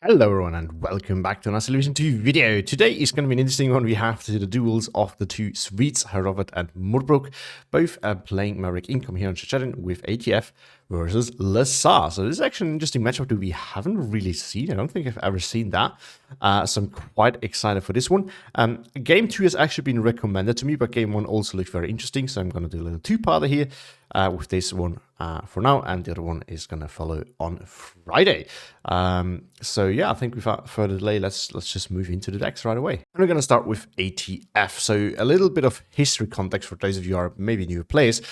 Hello everyone and welcome back to another Solution 2 video. Today is going to be an interesting one. We have the duels of the two Swedes, Herr Robert and Murbruk, both playing Murbruk income here in Shchedrin with ATF versus LSSAH. So this is actually an interesting matchup that we haven't really seen. I don't think I've ever seen that. So I'm quite excited for this one. Game 2 has actually been recommended to me, but Game 1 also looked very interesting. So I'm going to do a little two-parter here with this one for now, and the other one is going to follow on Friday. So yeah, I think without further delay, let's just move into the decks right away. And we're going to start with ATF. So a little bit of history context for those of you who are maybe newer players.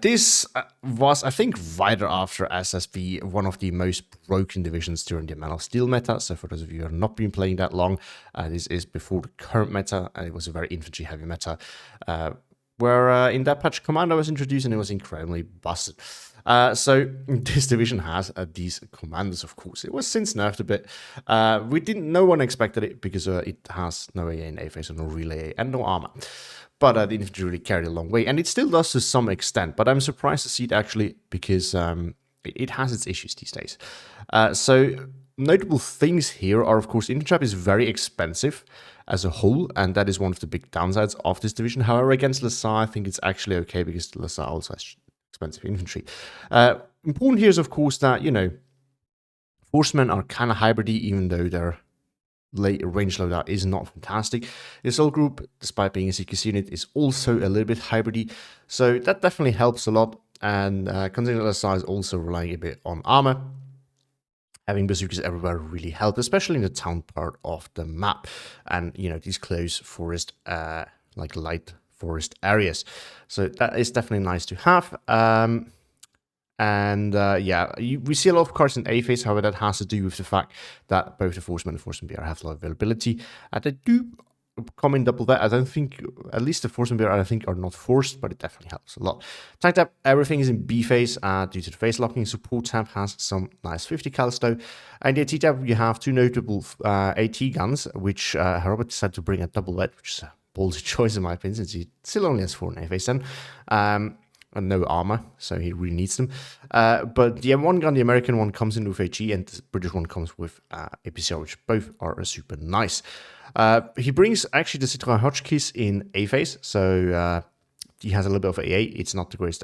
This was, I think, right after SSB, one of the most broken divisions during the Man of Steel meta. So for those of you who have not been playing that long, this is before the current meta, and it was a very infantry-heavy meta. Where in that patch, Commando was introduced and it was incredibly busted. So this division has these commanders, of course. It was since nerfed a bit. No one expected it because it has no AA and A-phase, so no relay and no armor. But the infantry really carried a long way, and it still does to some extent. But I'm surprised to see it actually because it has its issues these days. So notable things here are, of course, infantry trap is very expensive as a whole, and that is one of the big downsides of this division. However, against LSSAH, I think it's actually okay because LSSAH also has expensive infantry. Important here is, of course, that, you know, Forcemen are kind of hybridy, even though their range loadout is not fantastic. This whole group, despite being a CQC unit, is also a little bit hybridy, so that definitely helps a lot. And considering LSSAH is also relying a bit on armor, having bazookas everywhere really helped, especially in the town part of the map, and you know, these close forest, like light forest areas. So that is definitely nice to have. Yeah, we see a lot of cards in A-phase. However, that has to do with the fact that both the Forceman and Forceman BR have a lot of availability. They do come in double that. I don't think, at least the Forceman BR, I think, are not forced, but it definitely helps a lot. Tank tab, everything is in B-phase due to the phase locking. Support tab has some nice 50 cals though. And the AT tab, you have two notable AT guns, which Herr Robert decided to bring a double vet, which is a ballsy choice in my opinion, since he still only has 4 in A-phase then. And no armor, so he really needs them. But the M1 gun, the American one, comes in with HE, and the British one comes with APCR, which both are super nice. He brings actually the Citroën Hotchkiss in A-phase, so he has a little bit of AA. It's not the greatest.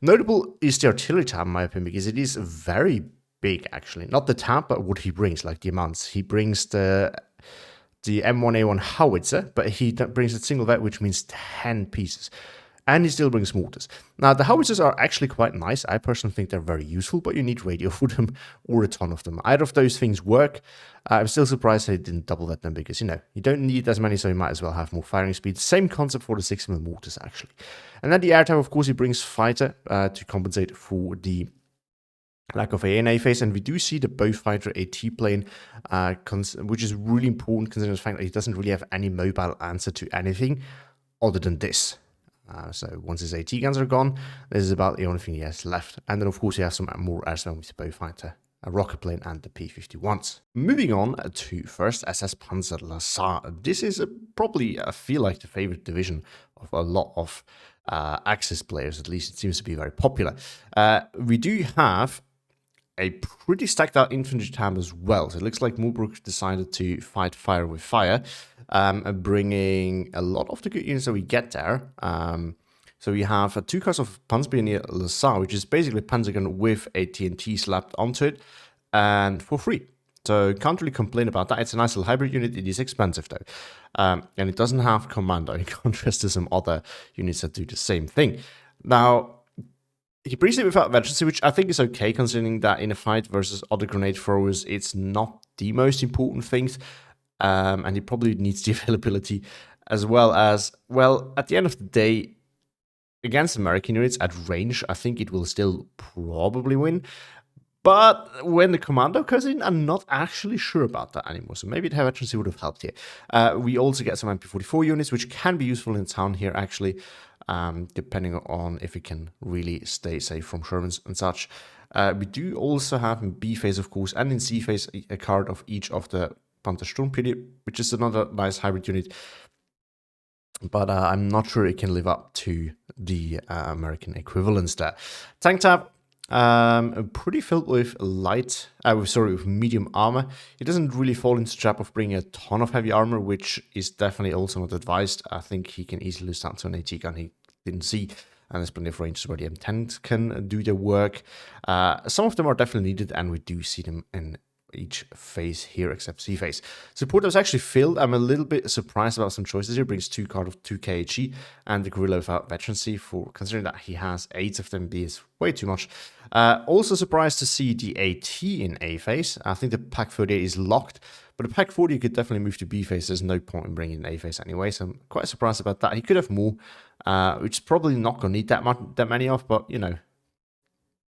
Notable is the artillery tab, in my opinion, because it is very big, actually. Not the tab, but what he brings, like the amounts. He brings the M1A1 howitzer, but he brings a single vet, which means 10 pieces. And he still brings mortars. Now, the howitzers are actually quite nice. I personally think they're very useful, but you need radio for them or a ton of them. Either of those things work. I'm still surprised they didn't double that then because, you know, you don't need as many, so you might as well have more firing speed. Same concept for the 6mm mortars, actually. And then the air tab, of course, he brings fighter to compensate for the lack of AA and A-phase, and we do see the bow fighter AT plane, which is really important considering the fact that he doesn't really have any mobile answer to anything other than this. So once his AT guns are gone, this is about the only thing he has left. And then, of course, he has some more arsenal with the bow fighter, a rocket plane, and the P-51s. Moving on to first SS Panzer LSSAH. This is probably, I feel like, the favorite division of a lot of Axis players. At least it seems to be very popular. We do have a pretty stacked out infantry tab as well. So it looks like Murbruk decided to fight fire with fire, bringing a lot of the good units that we get there. So we have 2 cars of Panzerpionier LSSAH, which is basically a Panzer gun with a TNT slapped onto it, and for free. So can't really complain about that. It's a nice little hybrid unit. It is expensive though, and it doesn't have commando in contrast to some other units that do the same thing. Now, he brings it without veterancy, which I think is okay, considering that in a fight versus other grenade throwers, it's not the most important thing. And he probably needs the availability as well as, well, at the end of the day, against American units at range, I think it will still probably win. But when the commando comes in, I'm not actually sure about that anymore. So maybe the veterancy would have helped here. We also get some MP44 units, which can be useful in town here, actually. Depending on if we can really stay safe from Shermans and such. We do also have in B phase, of course, and in C phase, a card of each of the Panther Sturmpede, which is another nice hybrid unit. But I'm not sure it can live up to the American equivalents there. Tank tab, Pretty filled with with medium armor. He doesn't really fall into the trap of bringing a ton of heavy armor, which is definitely also not advised. I think he can easily lose that to an AT gun he didn't see, and there's plenty of ranges where the M10 can do their work. Some of them are definitely needed, and we do see them in each phase here except C phase. Support was actually filled. I'm a little bit surprised about some choices here. Brings 2 cards of 2 KHE and the Gorilla without veterancy, for considering that he has 8 of them, is way too much. Also surprised to see the AT in A phase. I think the Pack 38 is locked, but the Pack 40 you could definitely move to B phase. There's no point in bringing A phase anyway, so I'm quite surprised about that. He could have more, which is probably not going to need that many of, but you know,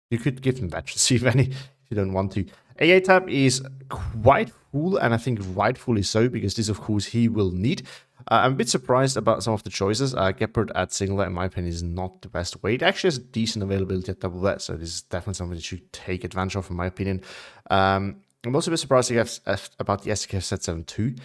you could give them veterancy if you don't want to. AA tab is quite full, and I think rightfully so, because this, of course, he will need. I'm a bit surprised about some of the choices. Gepard at single, in my opinion, is not the best way. It actually has decent availability at double vet, so this is definitely something that you should take advantage of, in my opinion. I'm also a bit surprised about the SKF Set 7.2.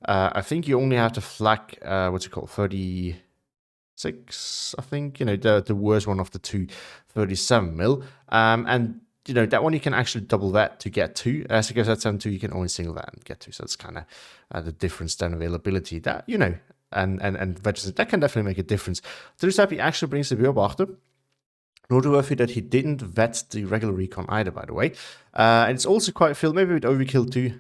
I think you only have to flak, 36, I think, you know, the worst one of the two, 37 mil. And you know, that one you can actually double that to get to. As it goes at 7.2, you can only single that and get to. So it's kind of the difference down availability that, you know, and veterans, that can definitely make a difference. To this type, he actually brings the Beobachter. Noteworthy that he didn't vet the regular recon either, by the way. And it's also quite filled, maybe with overkill too.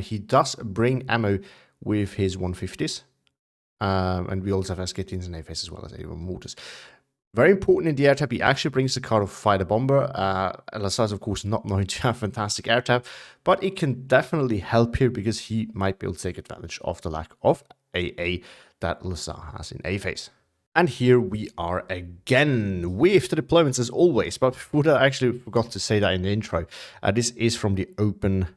He does bring ammo with his 150s. And we also have SK-10s and AFS as well as A1 mortars. Very important in the air tab, he actually brings the card of Fighter Bomber. LSSAH is, of course, not known to have fantastic air tab, but it can definitely help here because he might be able to take advantage of the lack of AA that LSSAH has in A phase. And here we are again with the deployments as always, but before that, I actually forgot to say that in the intro. This is from the Open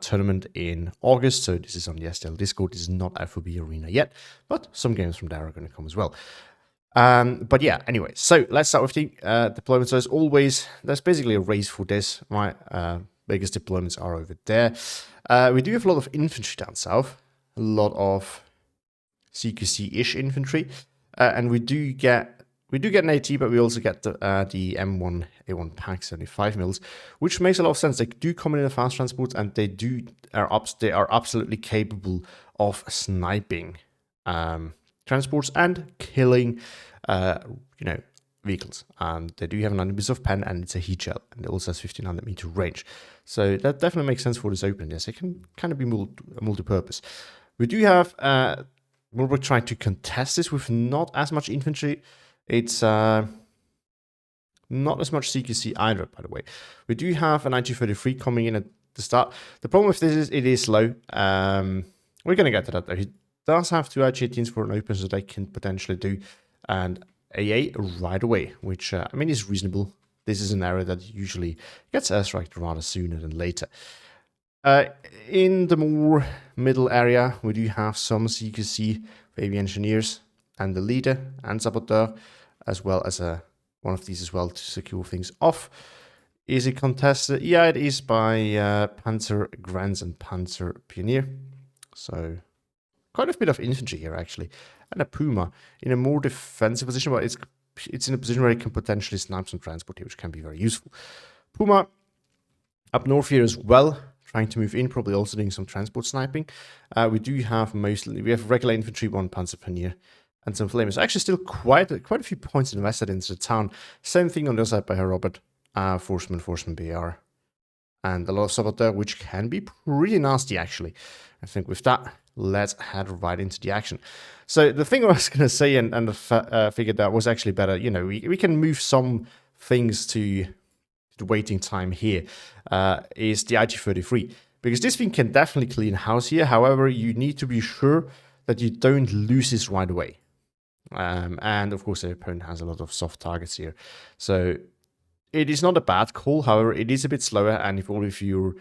tournament in August, so this is on the STL Discord. This is not FOB Arena yet, but some games from there are going to come as well. But yeah, anyway, so let's start with the deployment. So as always, there's basically a race for this, right? Biggest deployments are over there. We do have a lot of infantry down south, a lot of CQC-ish infantry, and we do get an AT, but we also get the M1A1 pack 75 mils, which makes a lot of sense. They do come in a fast transport, and they are absolutely capable of sniping transports and killing, vehicles. They do have 90 bits of pen, and it's a heat shell, and it also has 1500 meter range. So that definitely makes sense for this opening. Yes, it can kind of be multi-purpose. We do have Murbruk trying to contest this with not as much infantry. It's not as much CQC either, by the way. We do have an IT-33 coming in at the start. The problem with this is it is slow. We're going to get to that, though. He does have 2 IT-18s for an open, so they can potentially do and AA right away, which, I mean, is reasonable. This is an area that usually gets airstriked rather sooner than later. In the more middle area, we do have some CQC baby engineers and the leader and saboteur, as well as one of these as well to secure things off. Is it contested? Yeah, it is by Panzer Granz and Panzer Pioneer. So quite a bit of infantry here, actually. And a Puma in a more defensive position, but it's in a position where it can potentially snipe some transport here, which can be very useful. Puma up north here as well, trying to move in, probably also doing some transport sniping. We have regular infantry, 1 Panzer Pioneer, and some flamers. Actually, still quite a few points invested into the town. Same thing on the other side by Herr Robert. Forceman BR. And a lot of saboteur, which can be pretty nasty, actually. I think with that, let's head right into the action. So the thing I was going to say and figured that was actually better, you know, we can move some things to the waiting time here, is the IT-33. Because this thing can definitely clean house here. However, you need to be sure that you don't lose this right away. And of course, the opponent has a lot of soft targets here. So it is not a bad call. However, it is a bit slower. And if all of your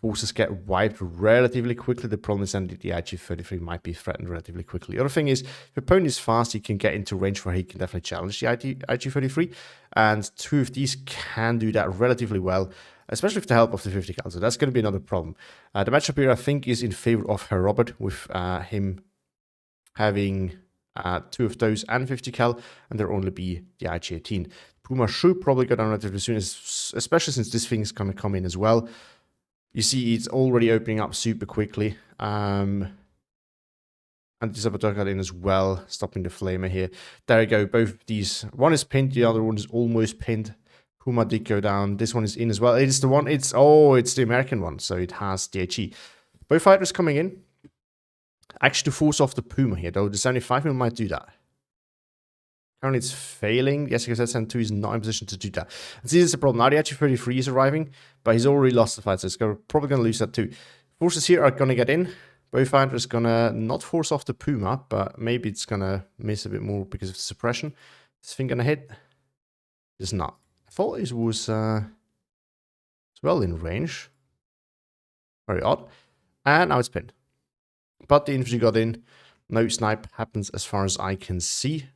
forces get wiped relatively quickly, the problem is that the IT-33 might be threatened relatively quickly. The other thing is, if the opponent is fast, he can get into range where he can definitely challenge the IT-33. And 2 of these can do that relatively well, especially with the help of the 50 cal. So that's going to be another problem. The matchup here, I think, is in favor of Herr Robert, with him having 2 of those and 50 cal, and there'll only be the IG-18. Puma should probably go down relatively soon, especially since this thing is going to come in as well. You see it's already opening up super quickly. And this Saboteur got in as well, stopping the flamer here. There you go, both of these. One is pinned, the other one is almost pinned. Puma did go down. This one is in as well. It is the one, it's the American one, so it has the HE. Both fighters coming in. Actually, to force off the Puma here, though, the 75mm might do that. Currently, it's failing. Yes, because that 2 is not in position to do that. And see, this is the problem. Now, the HE-33 is arriving, but he's already lost the fight, so it's probably going to lose that too. Forces here are going to get in. Both fighters going to not force off the Puma, but maybe it's going to miss a bit more because of the suppression. Is this thing going to hit? It's not. I thought it was well in range. Very odd. And now it's pinned. But the infantry got in. No snipe happens as far as I can see.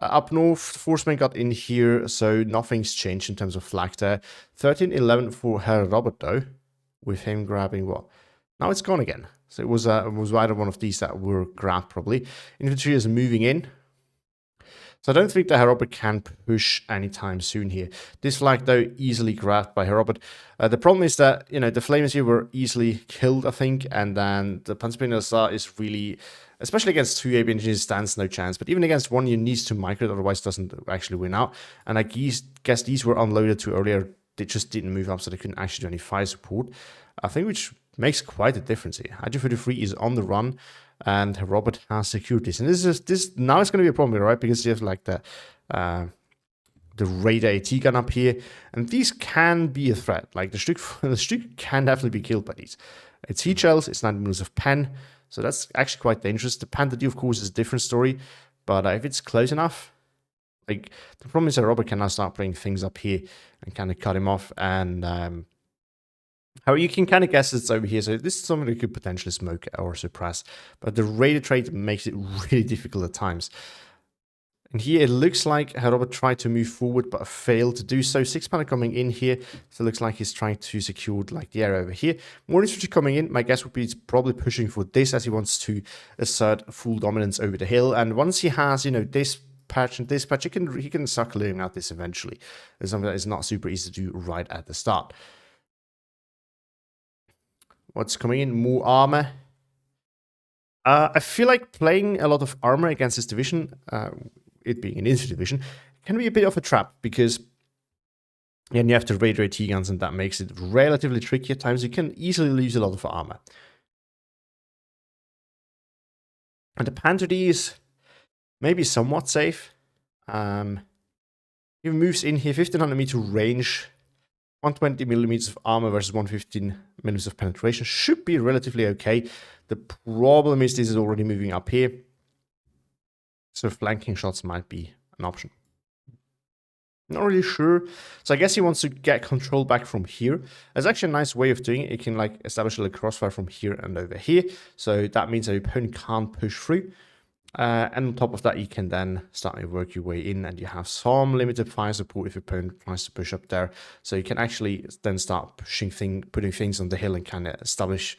Up north, the Forceman got in here, so nothing's changed in terms of flag there. 13-11 for Herr Robert, though, with him grabbing what? Now it's gone again. So it was either one of these that were grabbed, probably. Infantry is moving in. So I don't think that Herr Robert can push anytime soon here. This flag, though, easily grabbed by Herr Robert. The problem is that, you know, the flamers here were easily killed, I think, and then the Panzer LSSAH is really, especially against 2 AB engineers, stands no chance. But even against one, you need to micro it, otherwise doesn't actually win out. And I guess these were unloaded too earlier. They just didn't move up, so they couldn't actually do any fire support. I think which makes quite a difference here. IG-33 is on the run, and Herr Robert has secured this. And this now it's going to be a problem, right? Because you have like the Raider AT gun up here, and these can be a threat. Like the Stück can definitely be killed by these. It's heat shells, it's 9mm of pen, so that's actually quite dangerous. The Panther D, of course, is a different story, but if it's close enough, like the problem is that Robert can now start putting things up here and kind of cut him off. And how you can kind of guess it's over here, so this is something that could potentially smoke or suppress, but the Raider trait makes it really difficult at times. And here it looks like Herr Robert tried to move forward but failed to do so. 6-pounder coming in here, so it looks like he's trying to secure like the area over here. More infantry coming in, my guess would be he's probably pushing for this as he wants to assert full dominance over the hill. And once he has, you know, this patch and this patch, he can start clearing out this eventually. It's something that is not super easy to do right at the start. What's coming in? More armor. I feel like playing a lot of armor against this division, it being an infantry division, can be a bit of a trap because you have the Raider AT guns, and that makes it relatively tricky at times. You can easily lose a lot of armor. And the Panther D is maybe somewhat safe. He moves in here, 1500-meter range. 120mm of armor versus 115mm of penetration should be relatively okay. The problem is this is already moving up here, so flanking shots might be an option. Not really sure. So I guess he wants to get control back from here. There's actually a nice way of doing it. It can like establish a little crossfire from here and over here. So that means that your opponent can't push through. And on top of that, you can then start to work your way in, and you have some limited fire support if your opponent tries to push up there. So you can actually then start putting things on the hill and kind of establish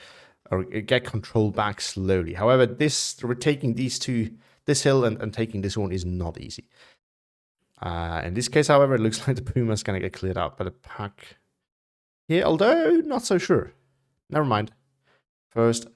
or get control back slowly. However, taking this hill and taking this one is not easy. In this case, however, it looks like the Puma's going to get cleared out by the pack here, although not so sure. Never mind. First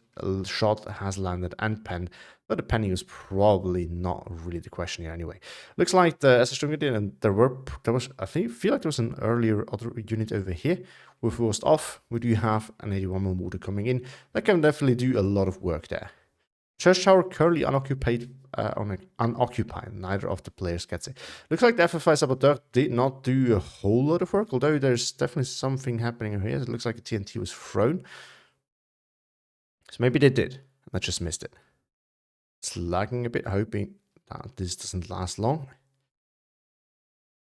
shot has landed and penned, but the penning was probably not really the question here anyway. Looks like the SS did, and there was I feel like there was an earlier other unit over here. With forced off, we do have an 81mm mortar coming in. That can definitely do a lot of work there. Church Tower currently unoccupied. Neither of the players gets it. Looks like the FFI Saboteur did not do a whole lot of work, although there's definitely something happening over here. It looks like a TNT was thrown. So maybe they did, and I just missed it. It's lagging a bit, hoping that this doesn't last long.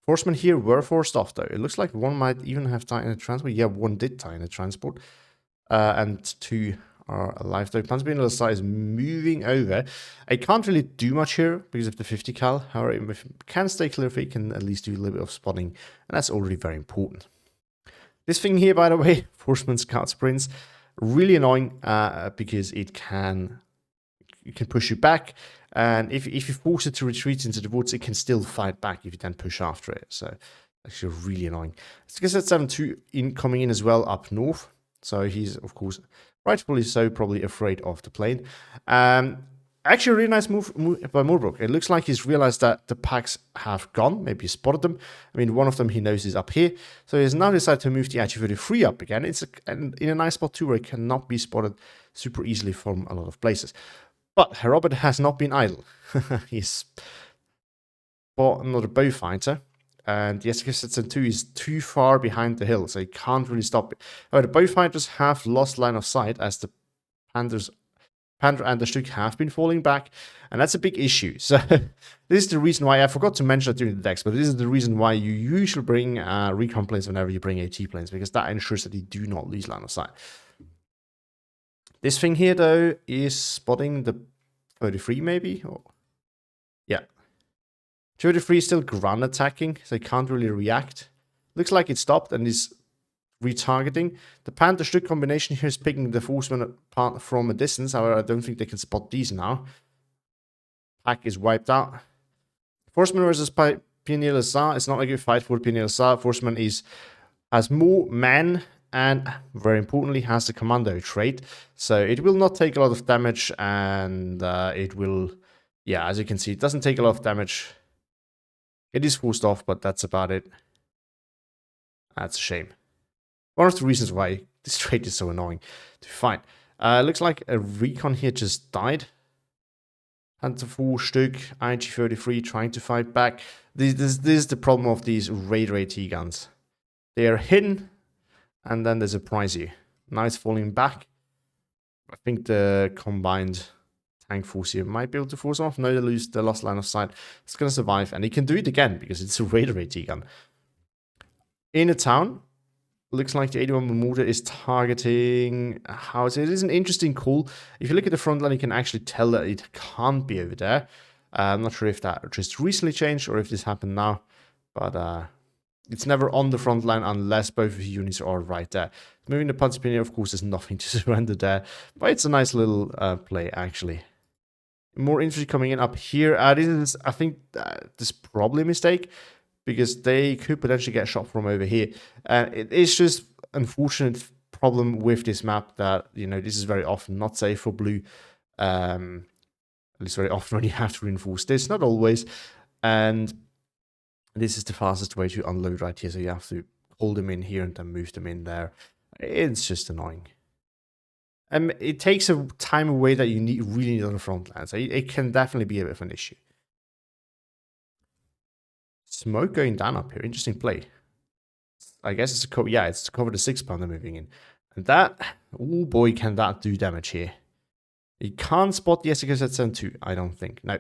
Horsemen here were forced off, though. It looks like one might even have tied in a transport. Yeah, one did tie in a transport. And 2 are alive, though. Panzer LSSAH is moving over. I can't really do much here because of the 50 cal. However, if it can stay clear, if it can at least do a little bit of spotting, and that's already very important. This thing here, by the way, Horseman Scout Sprints, really annoying because it can it can push you back. And if you force it to retreat into the woods, it can still fight back if you then push after it. So actually really annoying. I guess that's 7-2 coming in as well up north. So he's, of course, rightfully so, probably afraid of the plane. Actually, a really nice move by Murbruk. It looks like he's realized that the packs have gone. Maybe he spotted them. I mean, one of them he knows is up here. So he's now decided to move the AT-33 up again. It's in a nice spot too, where it cannot be spotted super easily from a lot of places. But Herr Robert has not been idle. He's bought another bow fighter. And the SK-2 is too far behind the hill, so he can't really stop it. However, the bow fighters have lost line of sight as the Panther and the Shchedrin have been falling back, and that's a big issue. So this is the reason why I forgot to mention it during the decks, but this is the reason why you usually bring recon planes whenever you bring AT planes, because that ensures that you do not lose line of sight. This thing here, though, is spotting the 33 maybe? Or... yeah. 33 is still ground attacking, so it can't really react. Looks like it stopped and is retargeting. The Panther Shchedrin combination here is picking the Forceman apart from a distance. However, I don't think they can spot these now. Pack is wiped out. Forceman versus Pioneer LSSAH. It's not a good fight for Pioneer LSSAH. Forceman has more men and, very importantly, has the commando trait. So it will not take a lot of damage, and it will, yeah, as you can see, it doesn't take a lot of damage. It is forced off, but that's about it. That's a shame. One of the reasons why this trait is so annoying to fight. Looks like a recon here just died. Panther 4 Stück, IG-33 trying to fight back. This is the problem of these Raider AT guns. They are hidden, and then they surprise you. Now it's falling back. I think the combined tank force here might be able to force off. No, they lost line of sight. It's going to survive, and he can do it again because it's a Raider AT gun. In a town, looks like the 81 mortar is targeting house. It is an interesting call. If you look at the front line, you can actually tell that it can't be over there. I'm not sure if that just recently changed or if this happened now, but it's never on the front line unless both of the units are right there. Moving the Panzer Pioneer, of course, there's nothing to surrender there, but it's a nice little play, actually. More infantry coming in up here. This is, I think, this is probably a mistake, because they could potentially get shot from over here. And it is just unfortunate problem with this map that, you know, this is very often not safe for blue. At least very often when you have to reinforce this, not always. And this is the fastest way to unload right here. So you have to hold them in here and then move them in there. It's just annoying. It takes a time away that you really need on the front line. So it can definitely be a bit of an issue. Smoke going down up here. Interesting play. I guess it's to cover, yeah, it's to cover the 6-pounder moving in. And that, oh boy, can that do damage here. You can't spot the SK-2, I don't think. No.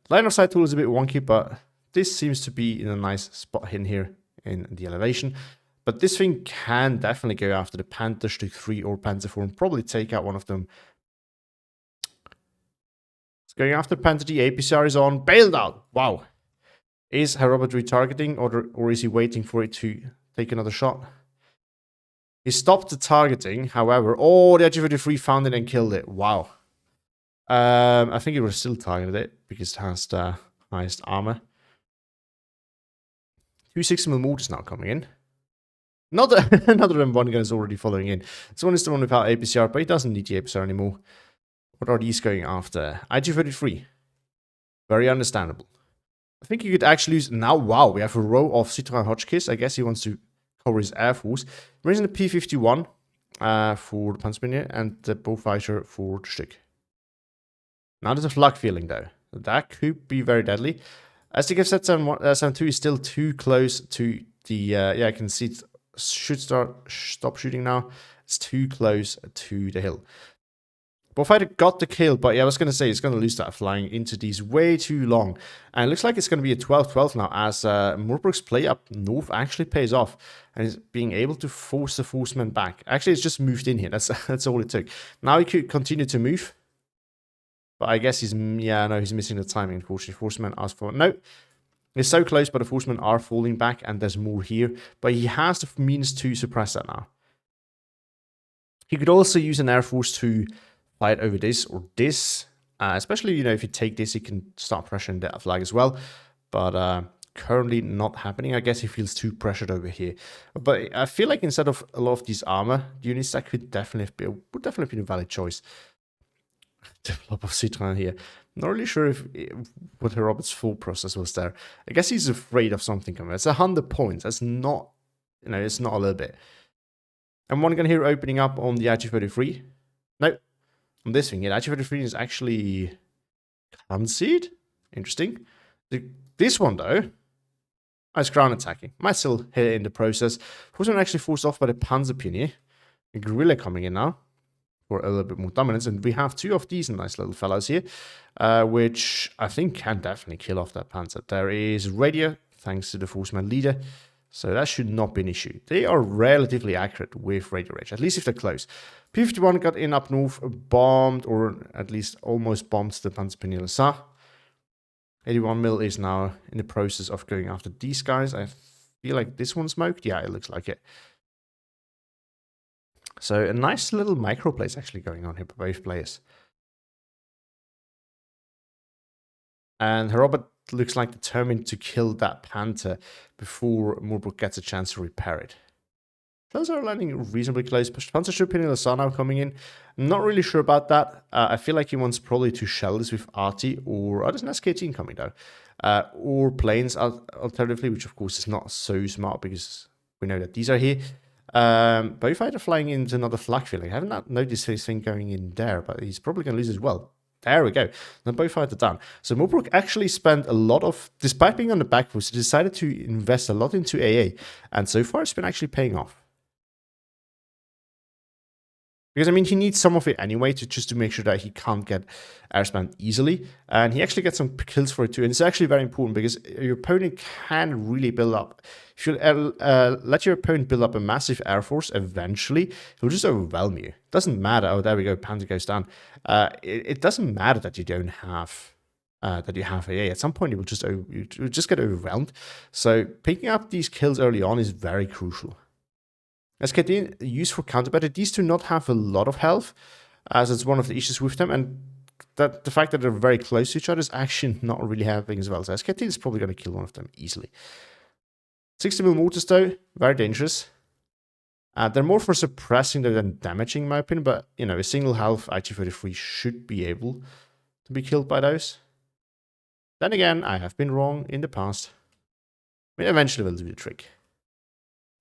Line of sight tool is a bit wonky, but this seems to be in a nice spot in here in the elevation. But this thing can definitely go after the Panther Stück 3 or Panther 4 and probably take out one of them. It's going after Panther D. APCR is on. Bailed out. Wow. Is Herr Robert retargeting, or is he waiting for it to take another shot? He stopped the targeting, however. Oh, the AT-33 found it and killed it. Wow. I think it was still targeted it because it has the highest armor. 2 6mm mortars now coming in. Another M1 gun is already following in. This one is the one without APCR, but he doesn't need the APCR anymore. What are these going after? IG-33. Very understandable. I think you could actually use... Now, wow, we have a row of Citroën Hotchkiss. I guess he wants to cover his Air Force. We're using the P-51 for the Panzer Pioneer and the Bullfighter for the Stück. Now there's a flak feeling, though. That could be very deadly. As the ATF-72 is still too close to the... yeah, I can see it should stop shooting now. It's too close to the hill. Bullfighter got the kill, but yeah, I was going to say it's going to lose that flying into these way too long. And it looks like it's going to be a 12-12 now, as Murbruk's play up north actually pays off. And is being able to force the forceman back. Actually, it's just moved in here. That's all it took. Now he could continue to move. But I guess he's... Yeah, no, he's missing the timing, unfortunately. Forceman asked for... No. It's so close, but the forcemen are falling back, and there's more here. But he has the means to suppress that now. He could also use an Air Force to fight over this or this. Especially, you know, if you take this, you can start pressuring that flag as well. But currently not happening. I guess he feels too pressured over here. But I feel like instead of a lot of these armor units, that would definitely be a valid choice. Develop of Shchedrin here. Not really sure if what Herr Robert's full process was there. I guess he's afraid of something coming. It's 100 points. That's not, you know, it's not a little bit. And one gun here opening up on the AG33. No, on this thing here. AG33 is actually concede. Interesting. This one though, it's ground attacking. Might still hit it in the process. First one actually forced off by the Panzerpionier. A guerrilla coming in now for a little bit more dominance. And we have two of these nice little fellows here, which I think can definitely kill off that Panzer. There is radio, thanks to the Forceman leader. So that should not be an issue. They are relatively accurate with radio range, at least if they're close. P-51 got in up north, bombed, or at least almost bombed the Panzerpionier LSSAH. 81 mil is now in the process of going after these guys. I feel like this one smoked. Yeah, it looks like it. So a nice little micro plays actually going on here by both players. And Herr Robert looks like determined to kill that Panther before Murbruk gets a chance to repair it. Those are landing reasonably close. Panzerpionier LSSAH now coming in. I'm not really sure about that. I feel like he wants probably to shell this with arty, or there's an SK-18 coming though. Or planes alternatively, which of course is not so smart because we know that these are here. Both either flying into another flak field. I have not noticed his thing going in there, but he's probably going to lose as well. There we go. Then both fighter down. So Murbruk actually spent a lot of, despite being on the back foot, he decided to invest a lot into AA. And so far it's been actually paying off. Because, I mean, he needs some of it anyway just to make sure that he can't get airspanned easily. And he actually gets some kills for it too. And it's actually very important because your opponent can really build up. If you let your opponent build up a massive air force, eventually, he'll just overwhelm you. It doesn't matter. Oh, there we go. Panzer goes down. It doesn't matter that you don't have... that you have AA. At some point, you'll just get overwhelmed. So picking up these kills early on is very crucial. Shchedrin used for counterbattle. These do not have a lot of health, as it's one of the issues with them, and that the fact that they're very close to each other is actually not really helping as well. So Shchedrin is probably going to kill one of them easily. 60mm mortars though, very dangerous. They're more for suppressing than damaging, in my opinion, but you know, a single health IG-33 should be able to be killed by those. Then again, I have been wrong in the past. I mean, eventually we'll do the trick.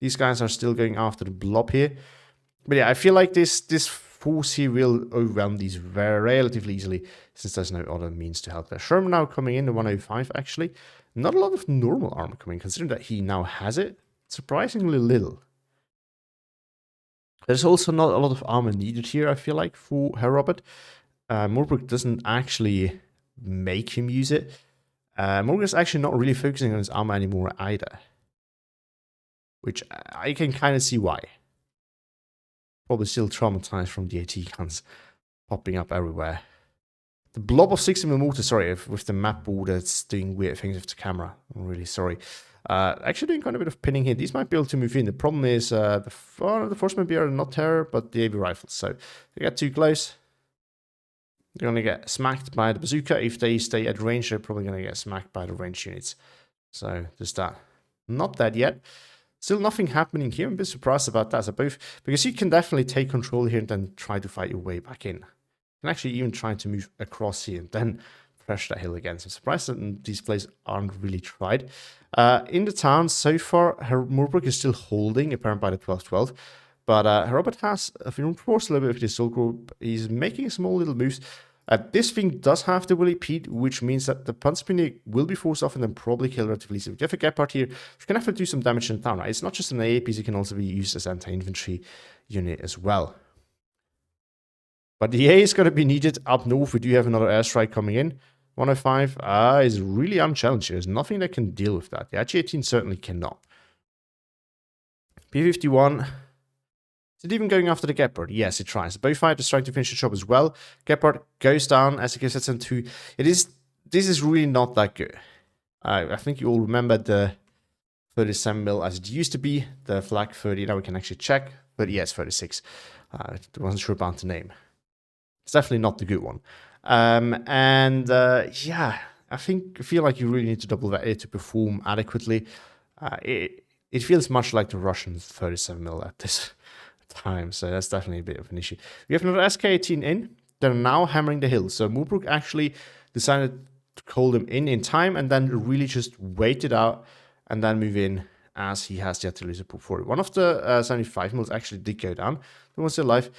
These guys are still going after the blob here. But yeah, I feel like this force here will overwhelm these relatively easily, since there's no other means to help there. Sherman now coming in, the 105 actually. Not a lot of normal armor coming, considering that he now has it. Surprisingly little. There's also not a lot of armor needed here, I feel like, for Herr Robert. Murbruk doesn't actually make him use it. Murbruk is actually not really focusing on his armor anymore either. Which I can kind of see why. Probably still traumatized from the AT guns popping up everywhere. The blob of 60mm mortar, sorry, with the map border, it's doing weird things with the camera. I'm really sorry. Actually doing kind of a bit of pinning here. These might be able to move in. The problem is the Forceman are not terror, but the AV rifles. So if they get too close, they're going to get smacked by the bazooka. If they stay at range, they're probably going to get smacked by the range units. So there's that. Not that yet. Still nothing happening here. I'm a bit surprised about that. So both, because you can definitely take control here and then try to fight your way back in. You can actually even try to move across here and then pressure that hill again. So I'm surprised that these plays aren't really tried. In the town, so far, Murbruk is still holding, apparently by the 12-12. But Herr Robert has reinforced a little bit of this assault group. He's making small little moves. This thing does have the Willy Pete, which means that the Panzerpionier will be forced off and then probably kill relatively easily. If you have a Gepard here, you can have to do some damage in the town, right? It's not just an AA piece, it can also be used as anti-infantry unit as well. But the AA is going to be needed up north. We do have another airstrike coming in. 105 is really unchallenged. There's nothing that can deal with that. The AG-18 certainly cannot. P-51... Is it even going after the Gepard? Yes, it tries. Both fighters trying to finish the job as well. Gepard goes down as it gets sent to. This is really not that good. I think you all remember the 37mm as it used to be. The Flak 30. Now we can actually check. But yes, 36. I wasn't sure about the name. It's definitely not the good one. Yeah, I feel like you really need to double vet it to perform adequately. It feels much like the Russian 37mm at this time, so that's definitely a bit of an issue. We have another SK-18 in. They're now hammering the hill. So Murbruk actually decided to call them in time and then really just wait it out and then move in as he has the artillery support for it. One of the 75mm actually did go down. The one's still alive.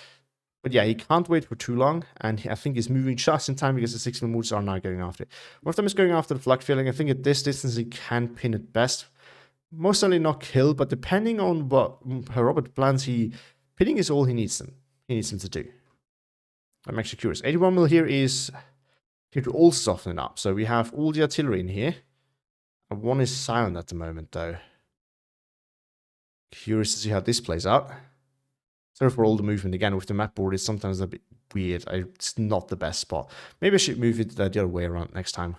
But yeah, he can't wait for too long, and I think he's moving just in time because the 6mm are now going after it. One of them is going after the flak filling. I think at this distance he can pin it best. Most certainly not kill, but depending on what Herr Robert plans, pinning is all he needs them. He needs them to do. I'm actually curious. 81mm here is here to also soften it up. So we have all the artillery in here. And one is silent at the moment, though. Curious to see how this plays out. Sorry for all the movement again with the map board. It's sometimes a bit weird. It's not the best spot. Maybe I should move it the other way around next time.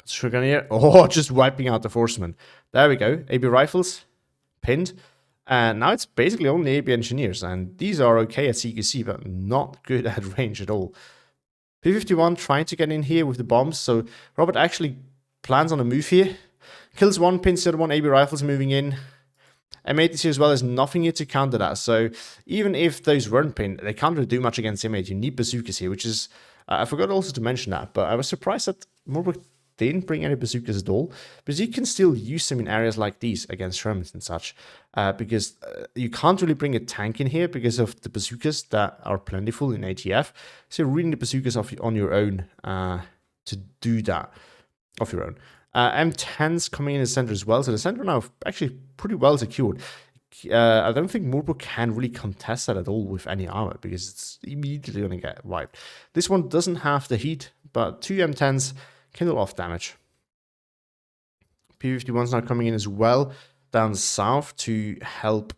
Shchedrin here. Oh, just wiping out the Forceman. There we go. AB rifles. Pinned. And now it's basically only AB engineers. And these are okay at CQC, but not good at range at all. P-51 trying to get in here with the bombs. So Robert actually plans on a move here. Kills one, pins the other one. AB rifles moving in. M80 as well is nothing here to counter that. So even if those weren't pinned, they can't really do much against M80. You need bazookas here, which is... I forgot also to mention that, but I was surprised that Murbruk didn't bring any bazookas at all, because you can still use them in areas like these against Shermans and such, because you can't really bring a tank in here because of the bazookas that are plentiful in ATF. So you're really need bazookas on your own to do that of your own. M10's coming in the center as well, so the center now actually pretty well secured. I don't think Murbruk can really contest that at all with any armor, because it's immediately going to get wiped. This one doesn't have the heat, but 2 M10s can do a lot of damage. P-51's now coming in as well down south to help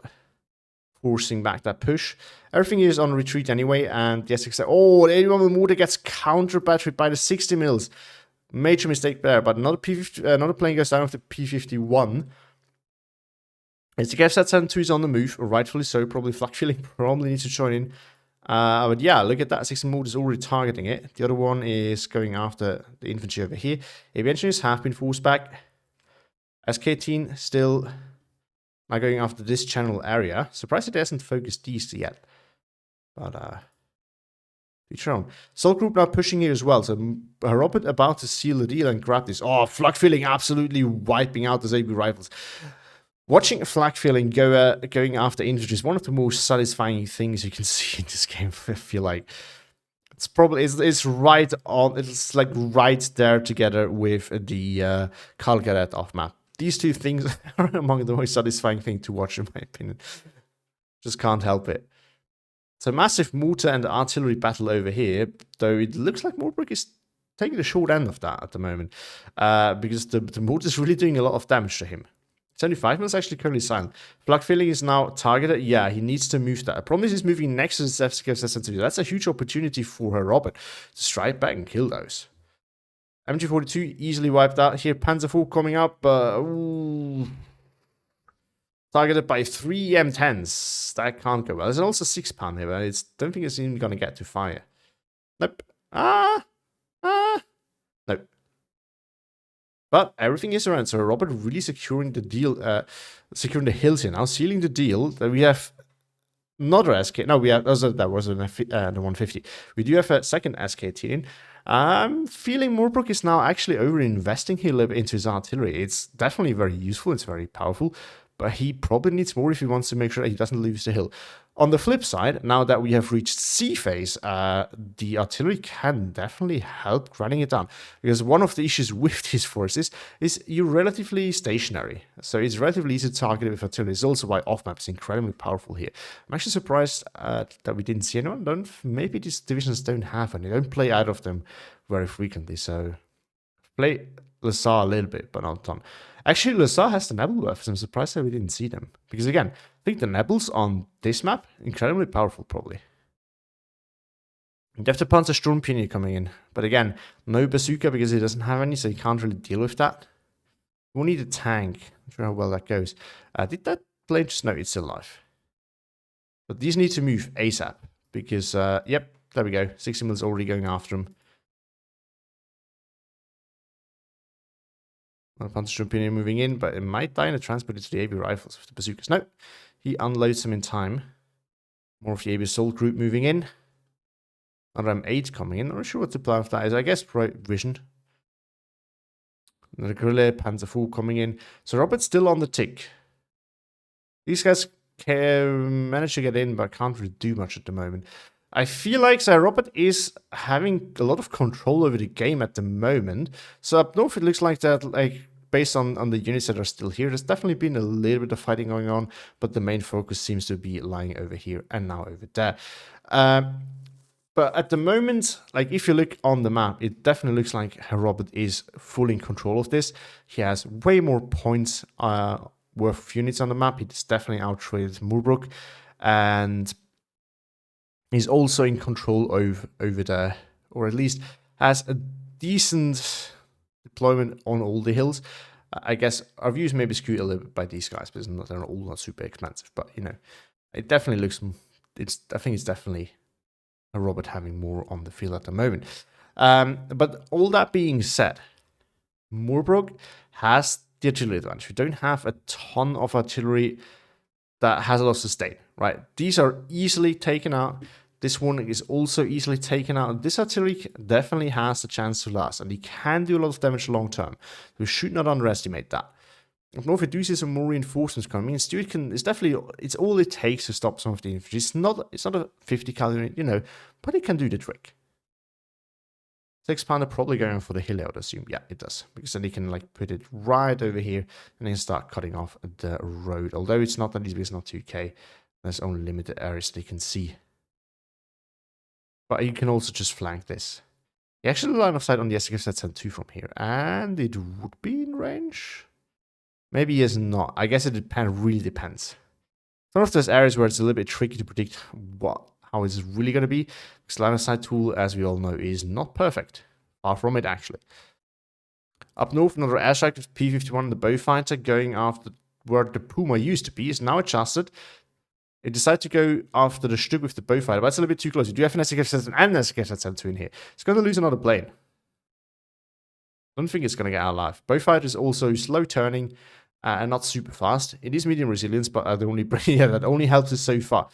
forcing back that push. Everything is on retreat anyway, and yes, except the 81 mortar gets counter battered by the 60 mils. Major mistake there, but another plane goes down with the P-51. As the KF-72 is on the move, rightfully so, probably flak filling probably needs to join in. But yeah, look at that, 60 mortar is already targeting it. The other one is going after the infantry over here. AB engineers have been forced back. SK-18 still now going after this channel area. Surprised it hasn't focused these yet. But each round. Assault group now pushing here as well. So Robert about to seal the deal and grab this. Oh, flak filling absolutely wiping out those AB rifles. Watching a flak filling going after infantry is one of the most satisfying things you can see in this game. I feel like it's probably it's right on. It's like right there together with the Kalgaret off map. These two things are among the most satisfying thing to watch, in my opinion. Just can't help it. So massive mortar and artillery battle over here, though it looks like Murbruk is taking the short end of that at the moment, because the mortar is really doing a lot of damage to him. 75mm is actually currently silent. Flak filling is now targeted. Yeah, he needs to move that. The problem is he's moving next to the FCK. That's a huge opportunity for Herr Robert to strike back and kill those. MG42 easily wiped out. Here, Panzer IV coming up. Targeted by 3 M10s. That can't go well. There's also 6-pound here, but I don't think it's even going to get to fire. Nope. Nope. But everything is around. So Robert really securing the deal, securing the hills here now, sealing the deal. That we have another SK. No, we have that was the 150. We do have a second SK-18. I'm feeling Murbruk is now actually over-investing here a little bit into his artillery. It's definitely very useful. It's very powerful. But he probably needs more if he wants to make sure that he doesn't lose the hill. On the flip side, now that we have reached C phase, the artillery can definitely help grinding it down. Because one of the issues with these forces is you're relatively stationary. So it's relatively easy to target with artillery. It's also why off-map is incredibly powerful here. I'm actually surprised that we didn't see anyone. Maybe these divisions don't have any. They don't play out of them very frequently. So play LSSAH a little bit, but not a ton. Actually, LSSAH has the Nebel buffs. I'm surprised that we didn't see them. Because again, I think the Nebels on this map, incredibly powerful probably. You have the Panzer Sturmpioneer coming in. But again, no bazooka because he doesn't have any, so he can't really deal with that. We'll need a tank. I'm not sure how well that goes. Did that plane just... No, it's still alive. But these need to move ASAP. Because, yep, there we go. 60 mil is already going after him. Panzer Trumpini moving in, but it might die in a transport to the AB rifles with the bazookas. No, he unloads them in time. More of the AB assault group moving in. Another M8 coming in. Not sure what the plan of that is. I guess vision. Another guerrilla, Panzer IV coming in. So Robert's still on the tick. These guys can manage to get in, but can't really do much at the moment. I feel like Sir Robert is having a lot of control over the game at the moment. So up north, it looks like that, like, based on the units that are still here, there's definitely been a little bit of fighting going on, but the main focus seems to be lying over here and now over there. But at the moment, like, if you look on the map, it definitely looks like Herr Robert is fully in control of this. He has way more points worth of units on the map. He's definitely outtraded Murbruk, and he's also in control over there, or at least has a decent deployment on all the hills. I guess our views may be skewed a little bit by these guys, because they're all not super expensive. But, you know, it definitely looks, I think it's definitely a Robert having more on the field at the moment. But all that being said, Murbruk has the artillery advantage. We don't have a ton of artillery that has a lot of sustain, right? These are easily taken out. This one is also easily taken out. This artillery definitely has a chance to last, and he can do a lot of damage long term. We should not underestimate that. If we do see some more reinforcements coming in, Stuart it's all it takes to stop some of the infantry. It's not a 50 caliber, you know, but it can do the trick. 6-pounder probably going for the hill, I would assume. Yeah, it does. Because then he can, like, put it right over here and then start cutting off the road. Although it's not that easy, it's not 2K. There's only limited areas they can see. But you can also just flank this. He actually line of sight on the SKZ-2 from here. And it would be in range. Maybe he is not. I guess it really depends. Some of those areas where it's a little bit tricky to predict how it's really going to be. Because line of sight tool, as we all know, is not perfect. Far from it, actually. Up north, another airstrike with P-51, the Bowfighter, going after where the Puma used to be, is now adjusted. It decided to go after the Stück with the Bowfighter, but it's a little bit too close. We do have an SKZ-7 and an SKZ-2 in here. It's going to lose another plane. I don't think it's going to get out alive. Bowfighter is also slow turning and not super fast. It is medium resilience, but that only helps us so far.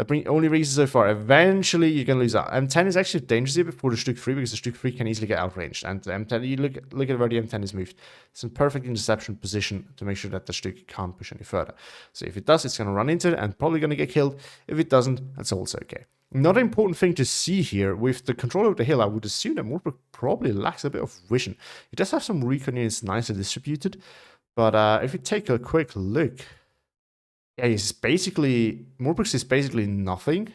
Only reason so far. Eventually, you're going to lose out. M10 is actually dangerous here before the Stück 3, because the Stück 3 can easily get outranged. And the M10, you look at where the M10 is moved. It's in perfect interception position to make sure that the Stück can't push any further. So if it does, it's going to run into it and probably going to get killed. If it doesn't, that's also okay. Another important thing to see here, with the control of the hill, I would assume that Murbruk probably lacks a bit of vision. It does have some recon units nicely distributed. But if you take a quick look, yeah, Murbruk is basically nothing,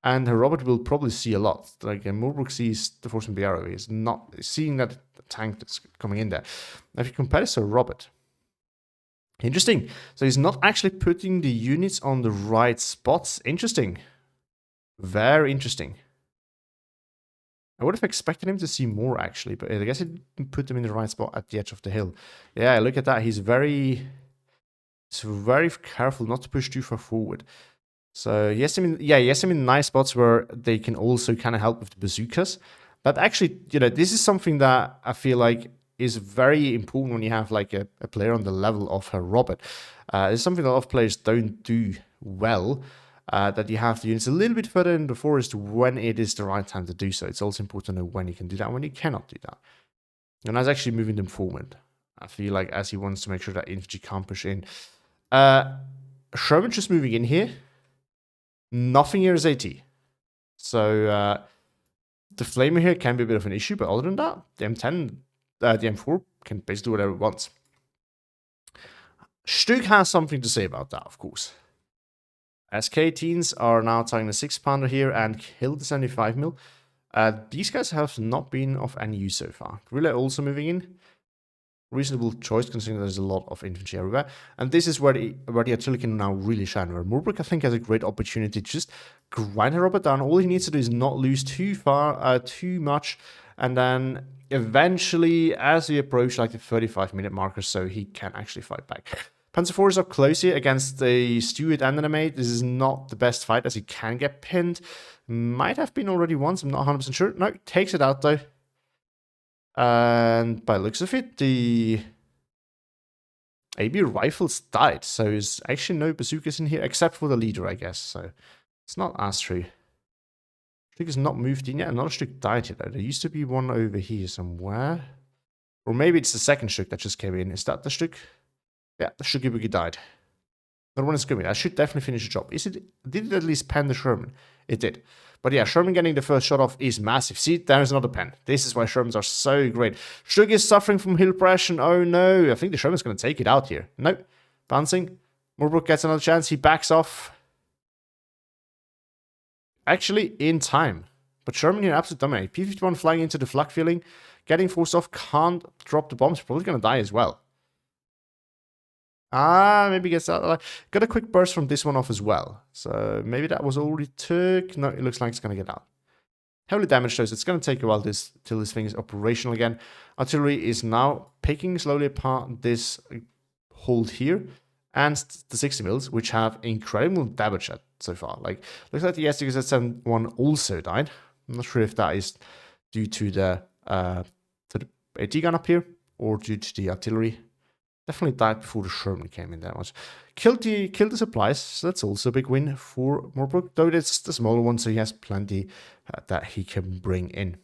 and Herr Robert will probably see a lot. Like, Murbruk sees the Force and BRO, he's not seeing that tank that's coming in there. Now, if you compare this to Robert, interesting. So he's not actually putting the units on the right spots. Interesting. Very interesting. I would have expected him to see more, actually, but I guess he didn't put them in the right spot at the edge of the hill. Yeah, look at that. He's very careful not to push too far forward. So, he has him in nice spots where they can also kind of help with the bazookas. But actually, you know, this is something that I feel like is very important when you have, like, a player on the level of Herr Robert. It's something a lot of players don't do well. That you have the units a little bit further in the forest when it is the right time to do so. It's also important to know when you can do that and when you cannot do that. And that's actually moving them forward. I feel like, as he wants to make sure that infantry can't push in. Sherman's just moving in here. Nothing here is AT. So the flamer here can be a bit of an issue, but other than that, the M10, the M4 can basically do whatever it wants. Stück has something to say about that, of course. SK-18s are now targeting the 6-pounder here and killed the 75mm. These guys have not been of any use so far. Guerrilla also moving in. Reasonable choice, considering there's a lot of infantry everywhere. And this is where the artillery can now really shine. Where Murbruk, I think, has a great opportunity to just grind Herr Robert down. All he needs to do is not lose too much. And then eventually, as we approach like the 35-minute marker, so he can actually fight back. Panzer IV is up close here against the Steward and an mate. This is not the best fight as he can get pinned. Might have been already once, I'm not 100% sure. No, takes it out though. And by the looks of it, the AB rifles died, so there's actually no bazookas in here, except for the leader, I guess, so it's not as true. Shchedrin is not moved in yet, another Shchedrin died here though. There used to be one over here somewhere. Or maybe it's the second Shchedrin that just came in. Is that the Shchedrin? Yeah, the Shchedrin died. Another one is coming. I should definitely finish the job. Did it at least pen the Sherman? It did. But yeah, Sherman getting the first shot off is massive. See, there's another pen. This is why Shermans are so great. Shchedrin is suffering from hill pressure. Oh no, I think the Sherman's going to take it out here. Nope. Bouncing. Murbruk gets another chance. He backs off. Actually, in time. But Sherman here absolutely dominate. P-51 flying into the flak filling. Getting forced off. Can't drop the bombs. Probably going to die as well. Maybe gets out. Got a quick burst from this one off as well. So maybe that was already took. No, it looks like it's going to get out. Heavily damaged though, so it's going to take a while till this thing is operational again. Artillery is now picking slowly apart this hold here. And the 60 mils, which have incredible damage so far. Like, looks like the SDZ-71 also died. I'm not sure if that is due to the AT gun up here or due to the artillery. Definitely died before the Sherman came in that much. Killed the supplies, so that's also a big win for Murbruk, though it's the smaller one, so he has plenty that he can bring in.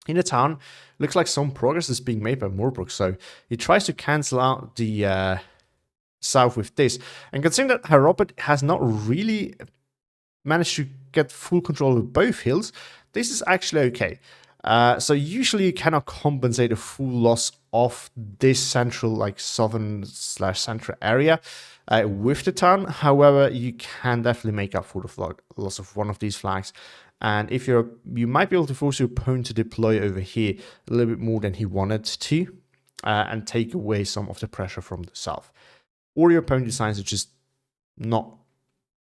In the town, looks like some progress is being made by Murbruk, so he tries to cancel out the south with this. And considering that Herr Robert has not really managed to get full control of both hills, this is actually okay. So usually you cannot compensate a full loss of this central, like southern/central area with the town. However, you can definitely make up for the loss of one of these flags. And if you might be able to force your opponent to deploy over here a little bit more than he wanted to, and take away some of the pressure from the south. Or your opponent decides to just not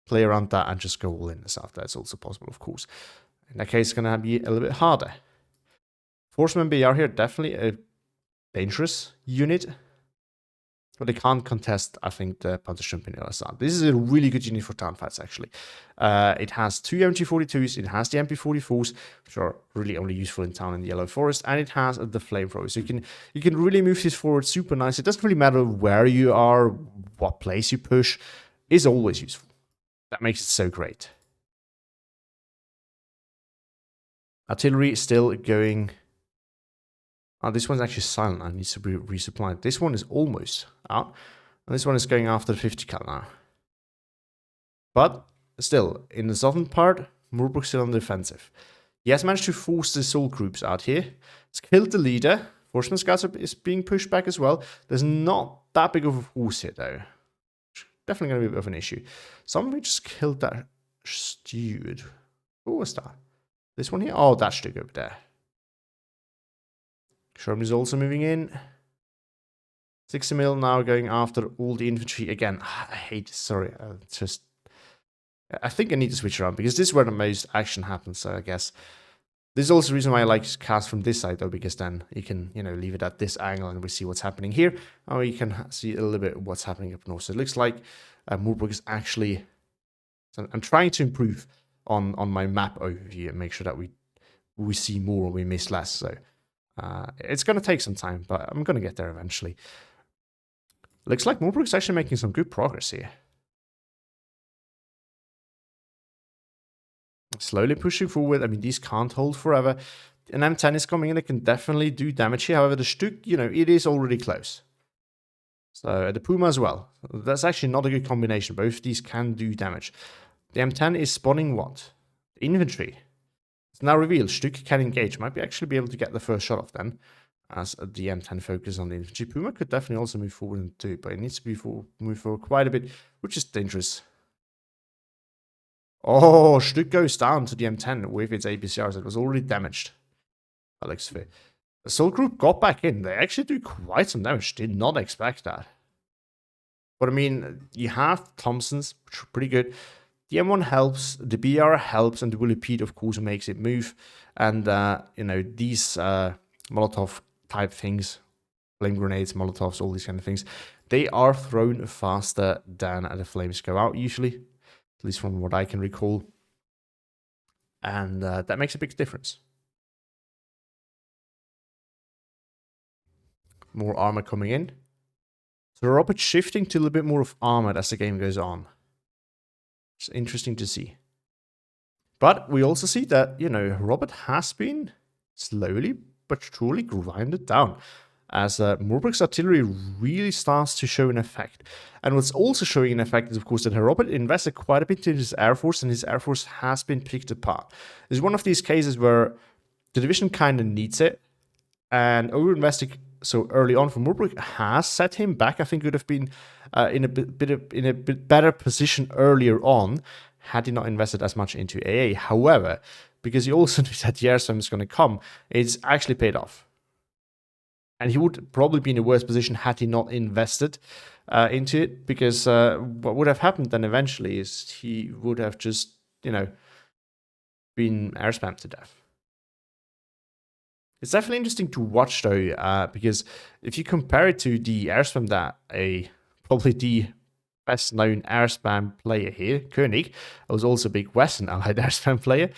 play around that and just go all in the south. That's also possible, of course. In that case, it's going to be a little bit harder. Forcemen BR here, definitely a dangerous unit. But they can't contest, I think, the Panzerstürmer in LSSAH. This is a really good unit for town fights, actually. It has two MG42s, it has the MP44s, which are really only useful in town in the Yellow Forest, and it has the flamethrower. So you can really move this forward super nice. It doesn't really matter where you are, what place you push, is always useful. That makes it so great. Artillery is still going. Oh, this one's actually silent. I need to be resupplied. This one is almost out. And this one is going after the 50 cal now. But still, in the southern part, Murbruk's still on the defensive. He has managed to force the assault groups out here. He's killed the leader. Horseman scouts is being pushed back as well. There's not that big of a force here, though. Definitely going to be a bit of an issue. Somebody just killed that steward. Who was that? This one here? Oh, that Stück over there. Sherman is also moving in. 60 mil now going after all the infantry again. I hate this, sorry. I think I need to switch around because this is where the most action happens. So I guess this is also the reason why I like to cast from this side though, because then you can, leave it at this angle and we see what's happening here. Or you can see a little bit what's happening up north. So it looks like Murbruk is actually. So I'm trying to improve on my map overview and make sure that we see more and we miss less. So. It's going to take some time, but I'm going to get there eventually. Looks like Murbruk's actually making some good progress here. Slowly pushing forward. I mean, these can't hold forever. An M10 is coming in. It can definitely do damage here. However, the Stück, it is already close. So the Puma as well. That's actually not a good combination. Both of these can do damage. The M10 is spawning what? Infantry. It's now revealed Stück can engage. Might actually be able to get the first shot off then, as the M10 focuses on the infantry. Puma could definitely also move forward and do it, but it needs to move forward quite a bit, which is dangerous. Oh, Stück goes down to the M10 with its APCRs. It was already damaged. Alex Fair. The assault group got back in. They actually do quite some damage. Did not expect that. But I mean, you have Thompsons, which are pretty good. The M1 helps, the BR helps, and the Willy Pete, of course, makes it move. And, these Molotov type things, flame grenades, Molotovs, all these kind of things, they are thrown faster than the flames go out usually, at least from what I can recall. And that makes a big difference. More armor coming in. So Robert shifting to a little bit more of armor as the game goes on. It's interesting to see. But we also see that, you know, Robert has been slowly but surely grinded down as Murbruk's artillery really starts to show an effect. And what's also showing an effect is, of course, that Herr Robert invested quite a bit in his Air Force, and his Air Force has been picked apart. It's one of these cases where the division kind of needs it, and over-investing so early on from Murbruk has set him back. I think he would have been in a bit better position earlier on had he not invested as much into AA. However, because he also knew that the air storm is going to come, it's actually paid off. And he would probably be in a worse position had he not invested into it, because what would have happened then eventually is he would have just, you know, been air spammed to death. It's definitely interesting to watch though, because if you compare it to the air spam that probably the best known air spam player here, Koenig, was also a big Western Allied air spam player,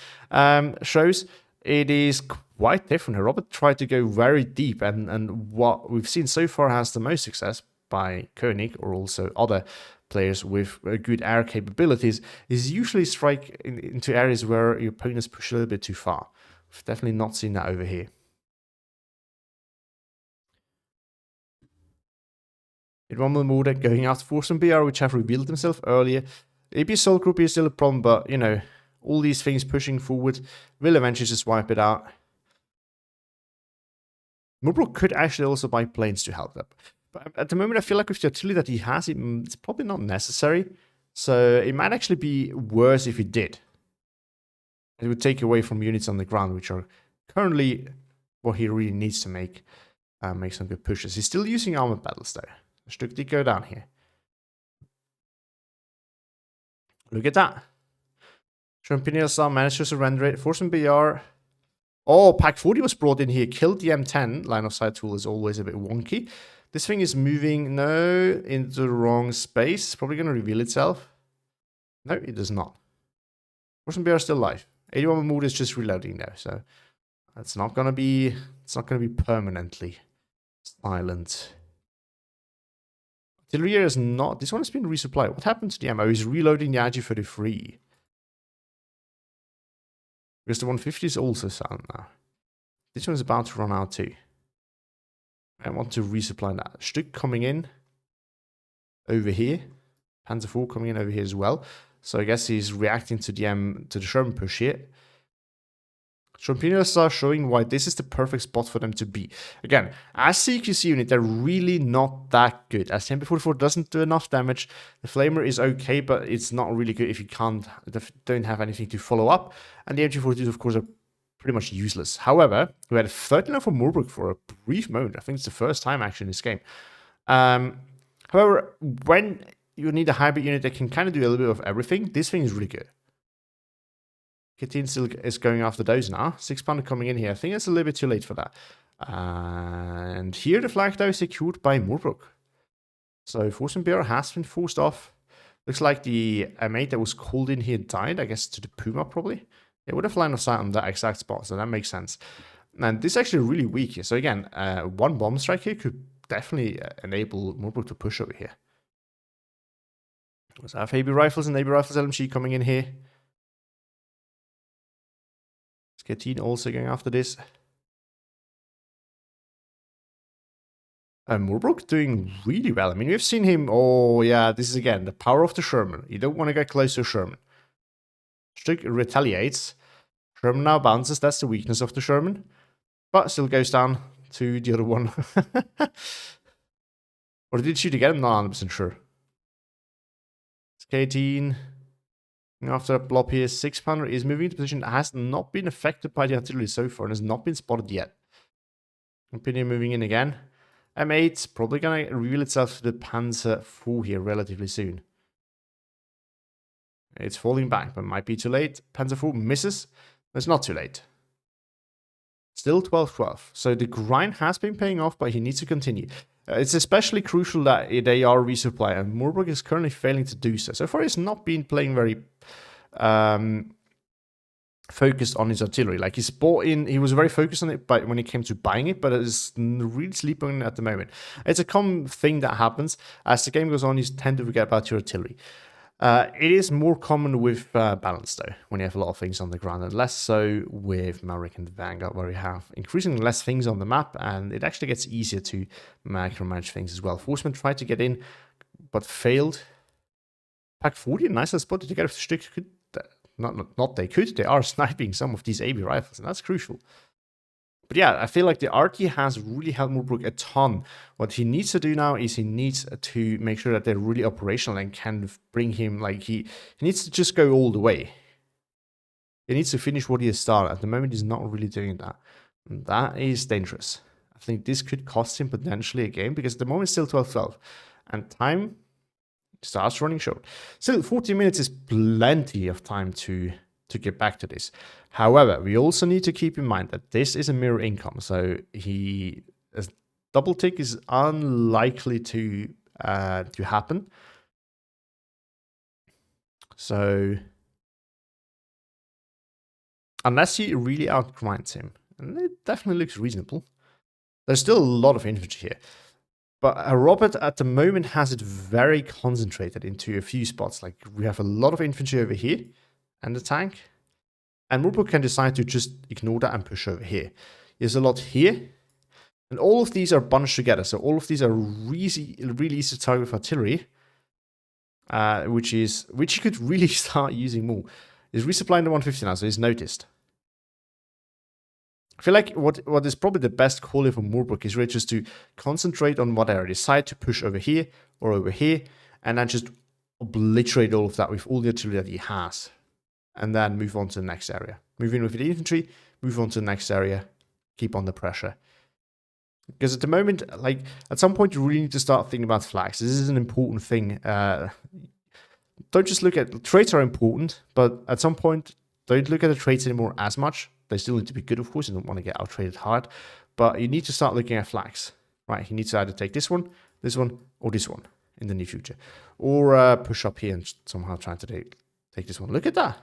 shows, it is quite different. Robert tried to go very deep, and what we've seen so far has the most success by Koenig or also other players with good air capabilities is usually strike into areas where your opponents push a little bit too far. We've definitely not seen that over here. In one more going after Force and BR, which have revealed themselves earlier. AB Soul Group is still a problem, but, you know, all these things pushing forward will eventually just wipe it out. Murbruk could actually also buy planes to help them. But at the moment, I feel like with the artillery that he has, it's probably not necessary. So it might actually be worse if he did. It would take away from units on the ground, which are currently what he really needs to make some good pushes. He's still using armored battles, though. Shchedrin did go down here. Look at that. LSSAH managed to surrender it. Force and BR. Oh, Pack 40 was brought in here. Killed the M10. Line of sight tool is always a bit wonky. This thing is moving, no, into the wrong space. It's probably going to reveal itself. No, it does not. Force and BR is still alive. 81 mood is just reloading now, so it's not going to be permanently silent. Artillery is not. This one has been resupplied. What happened to the ammo? He's reloading the RG-33. Because the 150 is also silent now. This one is about to run out too. I want to resupply that. Shchedrin coming in over here. Panzer IV coming in over here as well. So I guess he's reacting to the Sherman push here. Champions are showing why this is the perfect spot for them to be. Again, as CQC unit, they're really not that good. As MP44 doesn't do enough damage. The Flamer is okay, but it's not really good if you don't have anything to follow up. And the MG42s, of course, are pretty much useless. However, we had a 13 for Murbruk for a brief moment. I think it's the first time actually in this game. However, when you need a hybrid unit that can kind of do a little bit of everything, this thing is really good. Katin still is going after those now. 6-pounder coming in here. I think it's a little bit too late for that. And here the flag though is secured by Murbruk. So Force and BR has been forced off. Looks like the M8 that was called in here died, I guess, to the Puma probably. It would have line of sight on that exact spot, so that makes sense. And this is actually really weak here. So again, one bomb strike here could definitely enable Murbruk to push over here. There's AB rifles and AB rifles LMG coming in here. Shchedrin also going after this. And Murbruk doing really well. I mean, we've seen him. Oh, yeah, this is again the power of the Sherman. You don't want to get close to Sherman. Shchedrin retaliates. Sherman now bounces. That's the weakness of the Sherman. But still goes down to the other one. Or did it shoot again? I'm not 100% sure. Shchedrin. After a blob here, 6-pounder is moving into position that has not been affected by the artillery so far and has not been spotted yet. Opinion moving in again. M8 probably going to reveal itself to the Panzer IV here relatively soon. It's falling back, but might be too late. Panzer IV misses. It's not too late. Still 12-12. So the grind has been paying off, but he needs to continue. It's especially crucial that they are resupply, and Murbruk is currently failing to do so. So far, he's not been playing very focused on his artillery. Like, he's bought in, he was very focused on it but when it came to buying it, but it's really sleeping on it at the moment. It's a common thing that happens. As the game goes on, you tend to forget about your artillery. It is more common with balance, though, when you have a lot of things on the ground, and less so with Murbruk and Vanguard, where you have increasingly less things on the map, and it actually gets easier to micromanage things as well. Forcemen tried to get in, but failed. Pack 40, nice spot to get a stick. They are sniping some of these AB rifles, and that's crucial. But yeah, I feel like the arty has really helped Murbruk a ton. What he needs to do now is he needs to make sure that they're really operational and can bring him, like, he needs to just go all the way. He needs to finish what he has started. At the moment, he's not really doing that. And that is dangerous. I think this could cost him potentially a game, because at the moment it's still 12-12. And time starts running short. Still, 40 minutes is plenty of time to get back to this. However, we also need to keep in mind that this is a mirror income, so a double tick is unlikely to happen. So unless he really outgrinds him, and it definitely looks reasonable. There's still a lot of infantry here. But Robert at the moment has it very concentrated into a few spots. Like, we have a lot of infantry over here and the tank. And Murbruk can decide to just ignore that and push over here. There's a lot here. And all of these are bunched together. So all of these are really, really easy to target with artillery. Which you could really start using more. Is resupplying the 150 now, so it's noticed. I feel like what is probably the best call here for Murbruk is really just to concentrate on what I decide to push over here or over here, and then just obliterate all of that with all the artillery that he has. And then move on to the next area. Move in with the infantry, move on to the next area, keep on the pressure. Because at the moment, like, at some point you really need to start thinking about flags. This is an important thing. Don't just look at, traits are important, but at some point, don't look at the traits anymore as much. They still need to be good, of course. You don't want to get out-traded hard. But you need to start looking at flags. Right, you need to either take this one, or this one in the near future. Or push up here and somehow try to take this one. Look at that.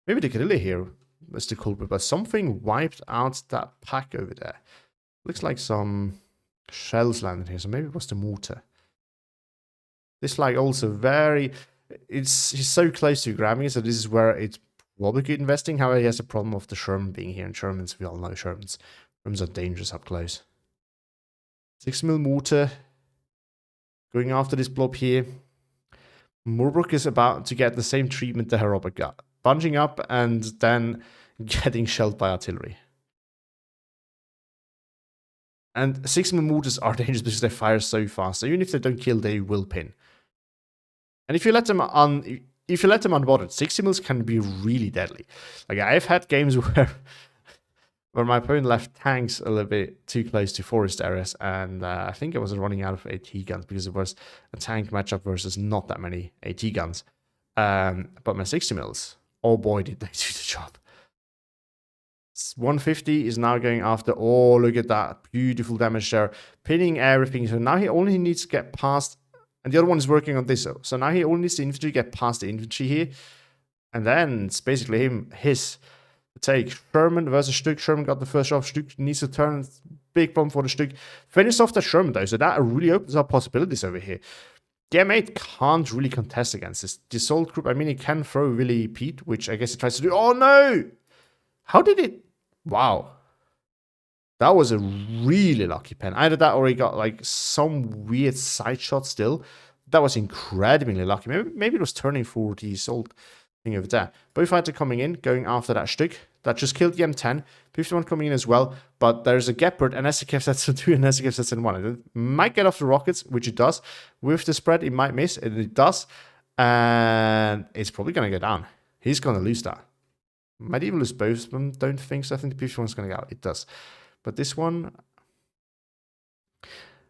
Maybe the guerrilla here was the culprit, but something wiped out that pack over there. Looks like some shells landed here, so maybe it was the mortar. This flag also he's so close to grabbing it, so this is where it's probably good investing. However, he has a problem of the Sherman being here, and Shermans, we all know Shermans are dangerous up close. 6mm mortar. Going after this blob here. Murbruk is about to get the same treatment that Herr Robert got. Bunching up and then getting shelled by artillery. And 6mm mortars are dangerous because they fire so fast. So even if they don't kill, they will pin. And if you let them unbothered, 6mm can be really deadly. Like, I've had games where my opponent left tanks a little bit too close to forest areas, and I think I was running out of AT guns because it was a tank matchup versus not that many AT guns. But my 60mm, oh boy, did they do the job. 150 is now going after, oh, look at that, beautiful damage there, pinning everything. So now he only needs to get past, and the other one is working on this. So now he only needs the infantry to get past the infantry here, and then it's basically his take. Sherman versus Stück. Sherman got the first shot. Stück needs to turn. Big problem for the Stück. Finish off the Sherman though, so that really opens up possibilities over here. The M8 can't really contest against this. The assault group, I mean, it can throw Willy Pete, which I guess it tries to do. Oh no! How did it? Wow. That was a really lucky pen. Either that or he got like some weird side shot still. That was incredibly lucky. Maybe it was turning for the assault thing over there. Both fighter coming in, going after that Stück. That just killed the M10. 51 coming in as well. But there's a Gepard, an SKF Setson 2, and SKF Setson 1. It might get off the rockets, which it does. With the spread, it might miss, and it does. And it's probably going to go down. He's going to lose that. Might even lose both of them. Don't think so. I think the P51 is going to go out. It does. But this one,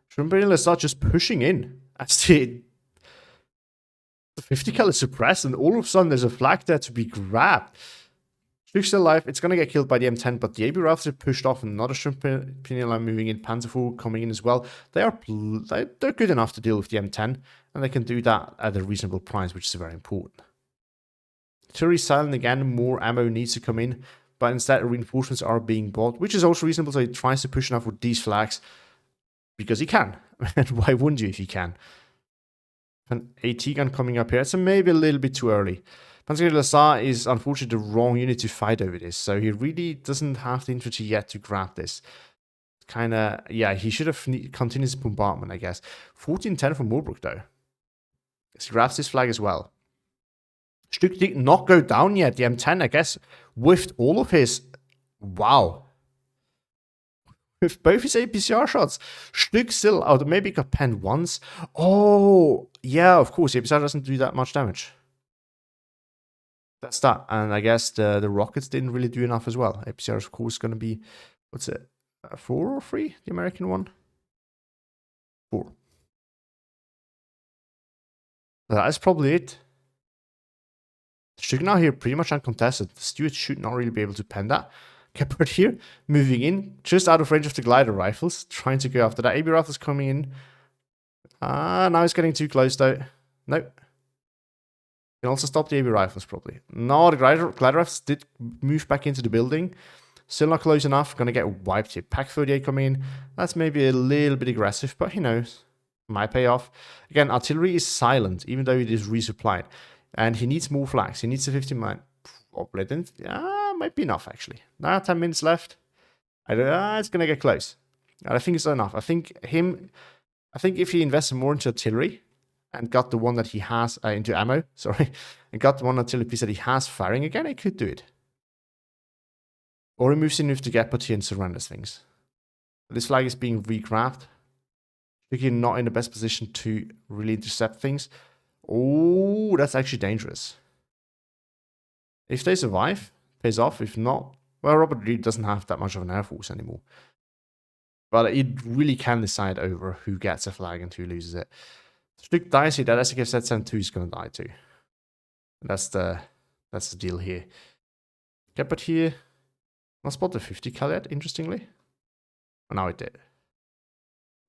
Shchedrin and LSSAH just pushing in as the 50 cal is suppressed, and all of a sudden there's a flag there to be grabbed. Shchedrin's still alive. It's going to get killed by the M10, but the AB rifles are pushed off. Another Shchedrin line moving in. Panzer IV coming in as well. They're good enough to deal with the M10, and they can do that at a reasonable price, which is very important. Artillery silent again. More ammo needs to come in, but instead reinforcements are being bought, which is also reasonable. So he tries to push enough with these flags because he can. And why wouldn't you if he can? An AT gun coming up here. It's maybe a little bit too early. Panzer LSSAH is unfortunately the wrong unit to fight over this, so he really doesn't have the infantry yet to grab this. Kind of, yeah, he should have continued his bombardment, I guess. 14-10 from Murbruk, though. He grabs this flag as well. Shchedrin did not go down yet. The M10, I guess, whiffed all of his... Wow. With both his APCR shots. Shchedrin still out. Maybe got penned once. Oh, yeah, of course. The APCR doesn't do that much damage. That's that. And I guess the rockets didn't really do enough as well. APCR is, of course, going to be... What's it? 4 or 3? The American one? 4. That's probably it. Shchedrin now here pretty much uncontested. The Stuart should not really be able to pen that. Gepard here, moving in, just out of range of the glider rifles, trying to go after that. AB rifles coming in. Now he's getting too close though. Nope. Can also stop the AB rifles probably. No, the glider rifles did move back into the building. Still not close enough. Gonna get wiped here. Pack 38 coming in. That's maybe a little bit aggressive, but who knows? Might pay off. Again, artillery is silent, even though it is resupplied. And he needs more flags. He needs a 50 mine. Probably didn't. Might be enough actually. Now 10 minutes left. It's gonna get close. And I think it's enough. I think if he invests more into artillery and got the one that he has into ammo, sorry, and got the one artillery piece that he has firing again, he could do it. Or he moves in with the Gepard here and surrenders things. This flag is being re-grabbed. Shchedrin not in the best position to really intercept things. Oh, that's actually dangerous. If they survive, pays off. If not, well, Robert really doesn't have that much of an air force anymore. But it really can decide over who gets a flag and who loses it. Shchedrin dies here. That SKF Z72 is going to die too. And that's the deal here. Gepard here. Not spot the 50 cal yet, interestingly. Oh, now it did.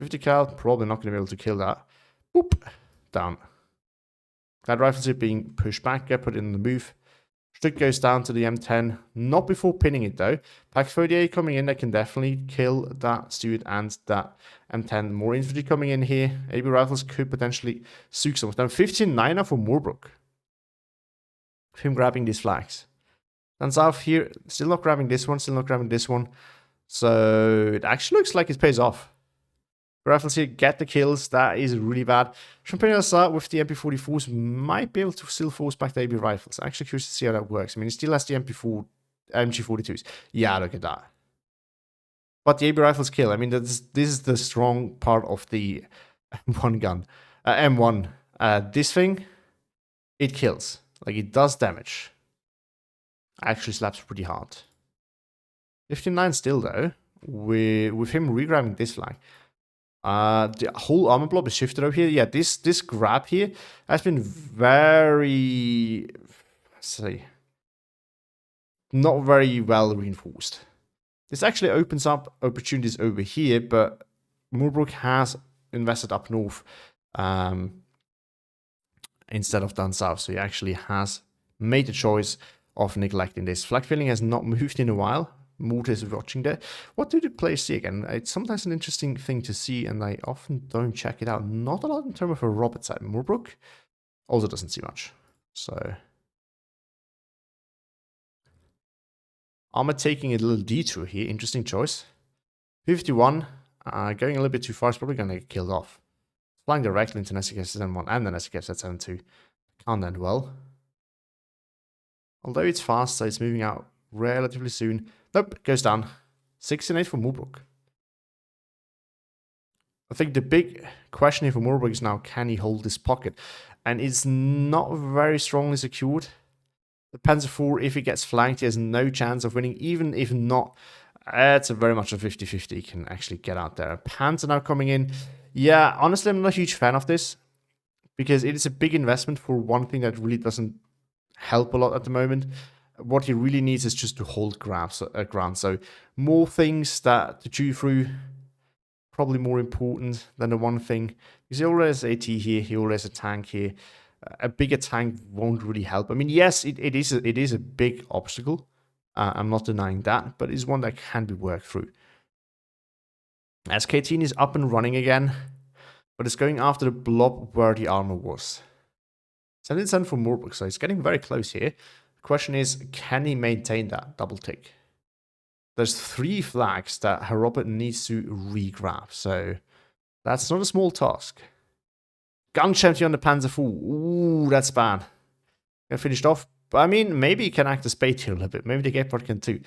50 cal, probably not going to be able to kill that. Boop. Down. Glide rifles are being pushed back. Gepard in the move. Shchedrin goes down to the M10. Not before pinning it though. Pack 38 coming in. They can definitely kill that Stuart and that M10. More infantry coming in here. AB rifles could potentially soak some of them. 15-9 for Murbruk. Him grabbing these flags. And south here, still not grabbing this one, still not grabbing this one. So it actually looks like it pays off. Rifles here get the kills. That is really bad. Champagne LSSAH with the MP44s might be able to still force back the AB rifles. I'm actually curious to see how that works. I mean, he still has the MG42s. Yeah, look at that. But the AB rifles kill. I mean, this is the strong part of the M1 gun. M1. This thing, it kills. Like, it does damage. Actually slaps pretty hard. 59 still though, with him re-grabbing this flag. The whole armor blob is shifted over here. Yeah, this grab here has been very, not very well reinforced. This actually opens up opportunities over here, but Murbruk has invested up north instead of down south, so he actually has made the choice of neglecting this. Flag filling has not moved in a while. Mortar is watching there. What do the players see again? It's sometimes an interesting thing to see, and I often don't check it out. Not a lot in terms of a Robert side. Murbruk also doesn't see much. So Armor taking a little detour here. Interesting choice. 51. Going a little bit too far. It's probably going to get killed off. Flying directly into an SKF Z1 and an SKF Z72. Can't end well. Although it's fast, so it's moving out relatively soon. Nope, goes down. 6-8 for Murbruk. I think the big question here for Murbruk is now, can he hold this pocket? And it's not very strongly secured. The Panzer IV, if he gets flanked, he has no chance of winning. Even if not, it's very much a 50-50. He can actually get out there. Panzer now coming in. Yeah, honestly, I'm not a huge fan of this, because it is a big investment for one thing that really doesn't help a lot at the moment. What he really needs is just to hold ground. So more things that to chew through, probably more important than the one thing. Because he already has AT here, he already has a tank here. A bigger tank won't really help. I mean, yes, it is a big obstacle. I'm not denying that, but it's one that can be worked through. SK-18 is up and running again, but it's going after the blob where the armor was. 17 for Murbruk, so it's getting very close here. The question is, can he maintain that double tick? There's 3 flags that Herr Robert needs to re-grab, so that's not a small task. Gun champion on the Panzer IV. Ooh, that's bad. Got finished off. But I mean, maybe he can act as bait here a little bit. Maybe the Gepard can too.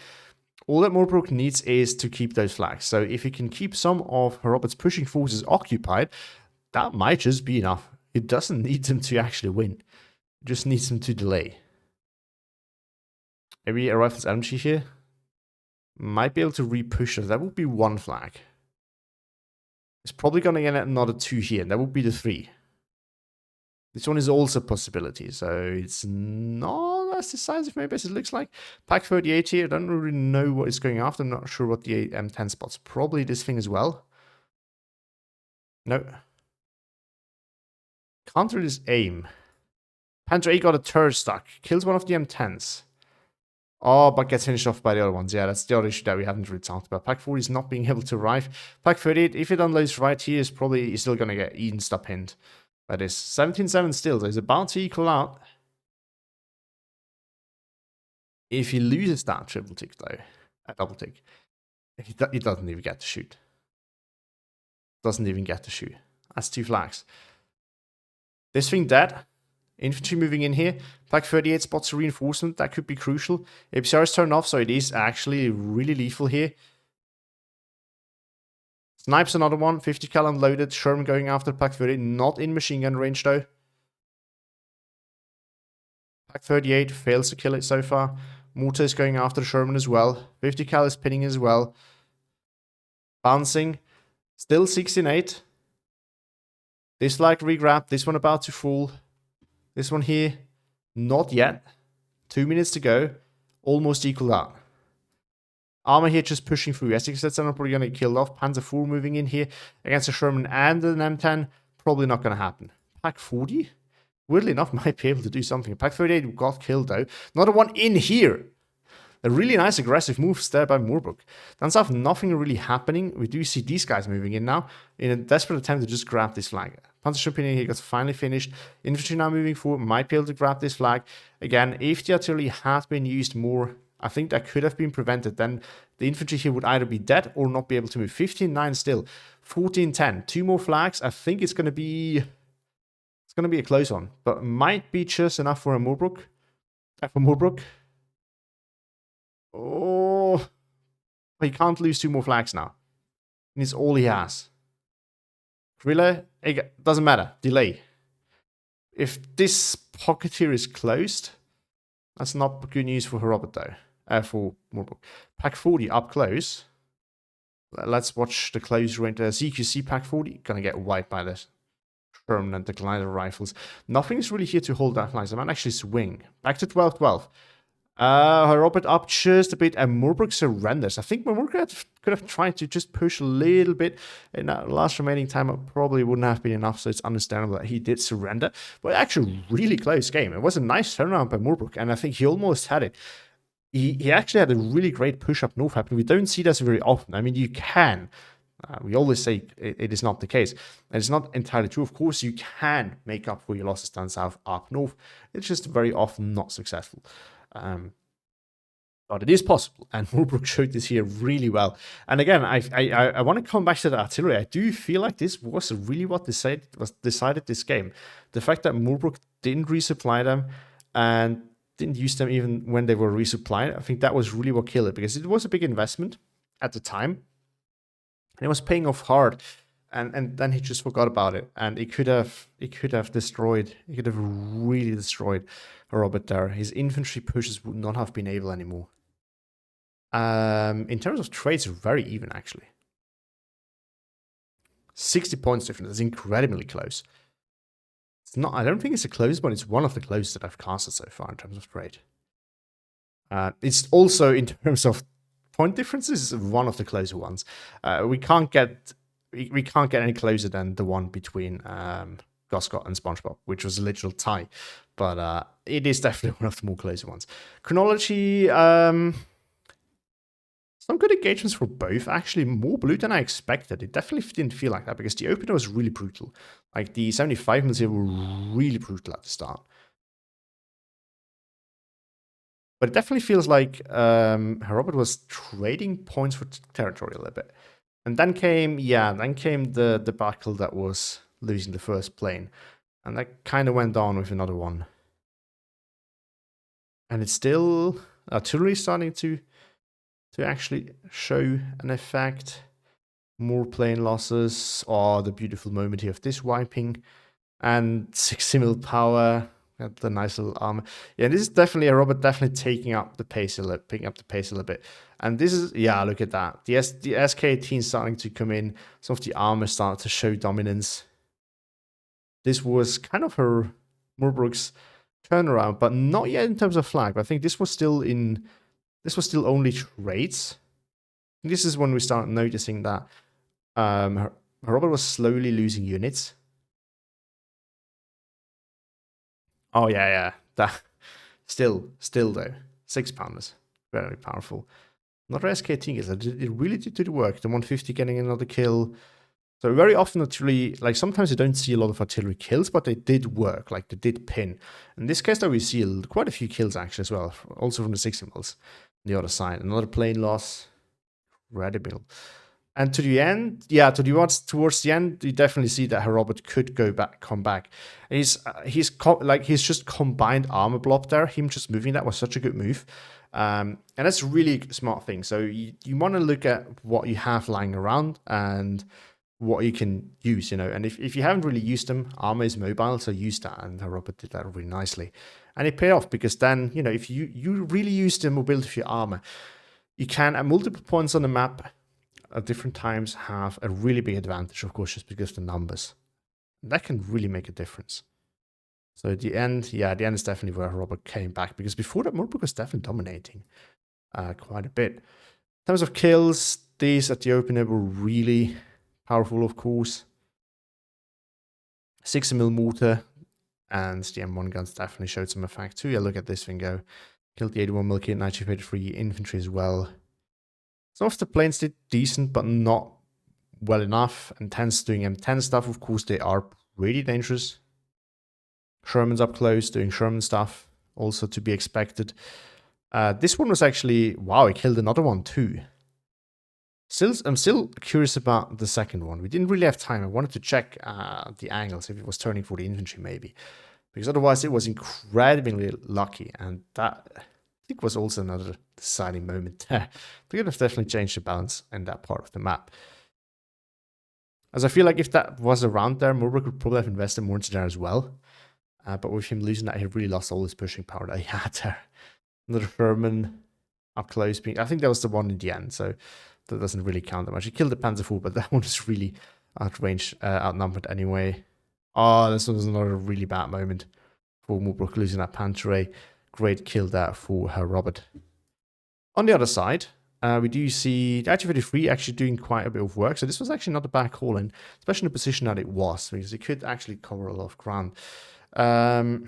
All that Murbruk needs is to keep those flags. So if he can keep some of Herr Robert's pushing forces occupied, that might just be enough. It doesn't need them to actually win. It just needs them to delay. Maybe a rifle's energy here. Might be able to re-push us. That would be 1 flag. It's probably going to get another 2 here, and that would be the 3. This one is also a possibility, so it's not as decisive maybe as it looks like. Pack 38 here, I don't really know what it's going after. I'm not sure what the M10 spots. Probably this thing as well. No. Can't really just aim. Panther 8 got a turret stuck. Kills one of the M10s. Oh, but gets finished off by the other ones. Yeah, that's the other issue that we haven't really talked about. Pack 40 is not being able to arrive. Pack 38, if it unloads right here, is probably still going to get eaten up pinned. That is 17-7 still, so it's about to equal out. If he loses that triple tick though, a double tick, he doesn't even get to shoot. Doesn't even get to shoot. That's 2 flags. This thing dead. Infantry moving in here. Pack 38 spots a reinforcement. That could be crucial. APCR is turned off, so it is actually really lethal here. Snipes another one. 50 cal unloaded. Sherman going after Pack 38. Not in machine gun range though. Pack 38 fails to kill it so far. Mortar is going after Sherman as well. 50 cal is pinning as well. Bouncing. Still 16-8. This flag re-grab. This one about to fall. This one here. Not yet. 2 minutes to go. Almost equal out. Armor here just pushing through. S6 are probably going to get killed off. Panzer IV moving in here against a Sherman and an M10. Probably not going to happen. Pack 40? Weirdly enough, might be able to do something. Pack 38 got killed though. Another one in here. A really nice aggressive move there by Murbruk. Down south, nothing really happening. We do see these guys moving in now in a desperate attempt to just grab this flag. Panzer in here got finally finished. Infantry now moving forward, might be able to grab this flag. Again, if the artillery had been used more, I think that could have been prevented. Then the infantry here would either be dead or not be able to move. 15-9 still. 14-10. 2 more flags. I think it's going to be... It's going to be a close one. But might be just enough for a Murbruk. For Murbruk. Oh. He can't lose 2 more flags now. And it's all he has. Relay. Doesn't matter. Delay. If this pocket here is closed... That's not good news for Herr Robert though. For Murbruk. Pack 40 up close. Let's watch the close range. CQC Pack 40 gonna get wiped by this Sherman and the glider rifles. Nothing is really here to hold that line. So I might actually swing. Back to 12-12. Herr Robert up just a bit and Murbruk surrenders. I think Murbruk could have tried to just push a little bit in that last remaining time. It probably wouldn't have been enough, so it's understandable that he did surrender. But actually, really close game. It was a nice turnaround by Murbruk, and I think he almost had it. He actually had a really great push up north happen. We don't see that very often. I mean, you can. We always say it is not the case. And it's not entirely true. Of course, you can make up for your losses down south, up north. It's just very often not successful. But it is possible, and Murbruk showed this here really well. And again, I want to come back to the artillery. I do feel like this was really what decided this game. The fact that Murbruk didn't resupply them and didn't use them even when they were resupplied, I think that was really what killed it, because it was a big investment at the time, and it was paying off hard. And then he just forgot about it, and it could have destroyed. It could have really destroyed Robert there. His infantry pushes would not have been able anymore. In terms of trades, very even actually. 60 points difference. That's incredibly close. It's not. I don't think it's a close one. It's one of the closest that I've casted so far in terms of trade. It's also, in terms of point differences, one of the closer ones. We can't get any closer than the one between Goscott and SpongeBob, which was a literal tie. But it is definitely one of the more closer ones. Chronology, some good engagements for both. Actually, more blue than I expected. It definitely didn't feel like that because the opener was really brutal. Like the 75 mils here were really brutal at the start. But it definitely feels like Herr Robert was trading points for territory a little bit. And then came the debacle that was losing the first plane. And that kind of went on with another one. And it's still artillery starting to actually show an effect. More plane losses. Oh, the beautiful moment here of this wiping. And 60 mil power. Got the nice little armor. Yeah, this is definitely a Robert definitely taking up the pace a little, picking up the pace a little bit. And this is, yeah, look at that. The SK18 starting to come in. Some of the armor started to show dominance. This was kind of her Murbruk's turnaround, but not yet in terms of flag. But I think this was still only trades. This is when we start noticing that her Robert was slowly losing units. Oh yeah. That still though. 6-pounders. Very powerful. Not SK18 is it really did work. The 150 getting another kill. So very often artillery, like sometimes you don't see a lot of artillery kills, but they did work, like they did pin. In this case though, we see quite a few kills actually as well, also from the 60 mils on the other side. Another plane loss. Incredible. And to the end, yeah, towards the end, you definitely see that Herr Robert could come back. He's just combined armor blob there. Him just moving that was such a good move, and that's a really smart thing. So you want to look at what you have lying around and what you can use, And if you haven't really used them, armor is mobile, so use that. And Herr Robert did that really nicely, and it paid off because then if you really use the mobility of your armor, you can at multiple points on the map at different times have a really big advantage, of course, just because of the numbers. That can really make a difference. So at the end, the end is definitely where Robert came back, because before that, Murbruk was definitely dominating quite a bit. In terms of kills, these at the opener were really powerful, of course. 60 mil mortar and the M1 guns definitely showed some effect too. Yeah, look at this thing go. Killed the 81 mil kit, 1983 infantry as well. Some of the planes did decent, but not well enough. And 10's doing M10 stuff, of course, they are pretty dangerous. Sherman's up close, doing Sherman stuff, also to be expected. This one was actually, wow, he killed another one too. I'm still curious about the second one. We didn't really have time. I wanted to check the angles, if it was turning for the infantry maybe. Because otherwise it was incredibly lucky. And that, I think, was also another deciding moment there. They could have definitely changed the balance in that part of the map. As I feel like if that was around there, Murbruk would probably have invested more into there as well. But with him losing that, he really lost all his pushing power that he had there. Another Sherman up close. I think that was the one in the end, so that doesn't really count that much. He killed the Panzer IV, but that one is really outnumbered anyway. Oh, this was another really bad moment for Murbruk losing that Panther. Great kill there for Herr Robert. On the other side, we do see the ATF 83 actually doing quite a bit of work. So this was actually not a bad call, and especially in the position that it was, because it could actually cover a lot of ground. Or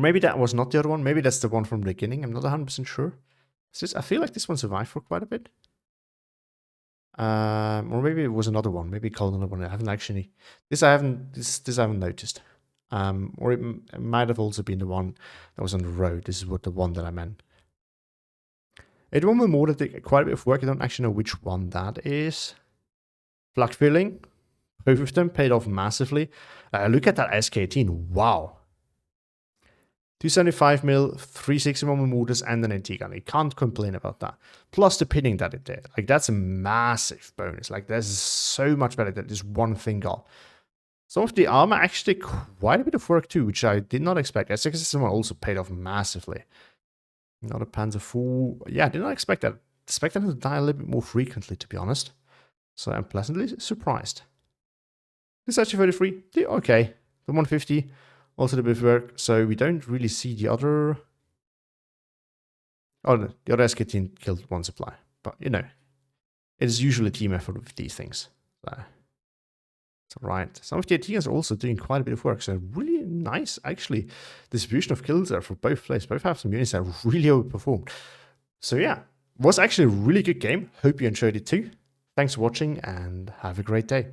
maybe that was not the other one. Maybe that's the one from the beginning. I'm not 100% sure. I feel like this one survived for quite a bit. Or maybe it was another one. Maybe called another one. I haven't actually. This I haven't noticed. Or it might have also been the one that was on the road. This is the one that I meant. It one with more that did quite a bit of work. I don't actually know which one that is. Flak filling. Both of them paid off massively. Look at that SK18. Wow. 275 mil, 361 mortars, and an NT gun. You can't complain about that. Plus the pinning that it did. Like, that's a massive bonus. Like, there's so much better than this one thing got. Some of the armor actually did quite a bit of work too, which I did not expect. S61 also paid off massively. Not a Panzer IV. Yeah, I did not expect that. Expect them to die a little bit more frequently, to be honest. So I'm pleasantly surprised. This actually 33, okay. The 150 also did a bit of work. So we don't really see the other Oh, no, the other SK team killed one supply. But, you know, it is usually a team effort with these things. So, it's alright. Some of the ATs are also doing quite a bit of work. So, really nice, actually, distribution of kills there for both players. Both have some units that really overperformed. So, yeah, was actually a really good game. Hope you enjoyed it too. Thanks for watching and have a great day.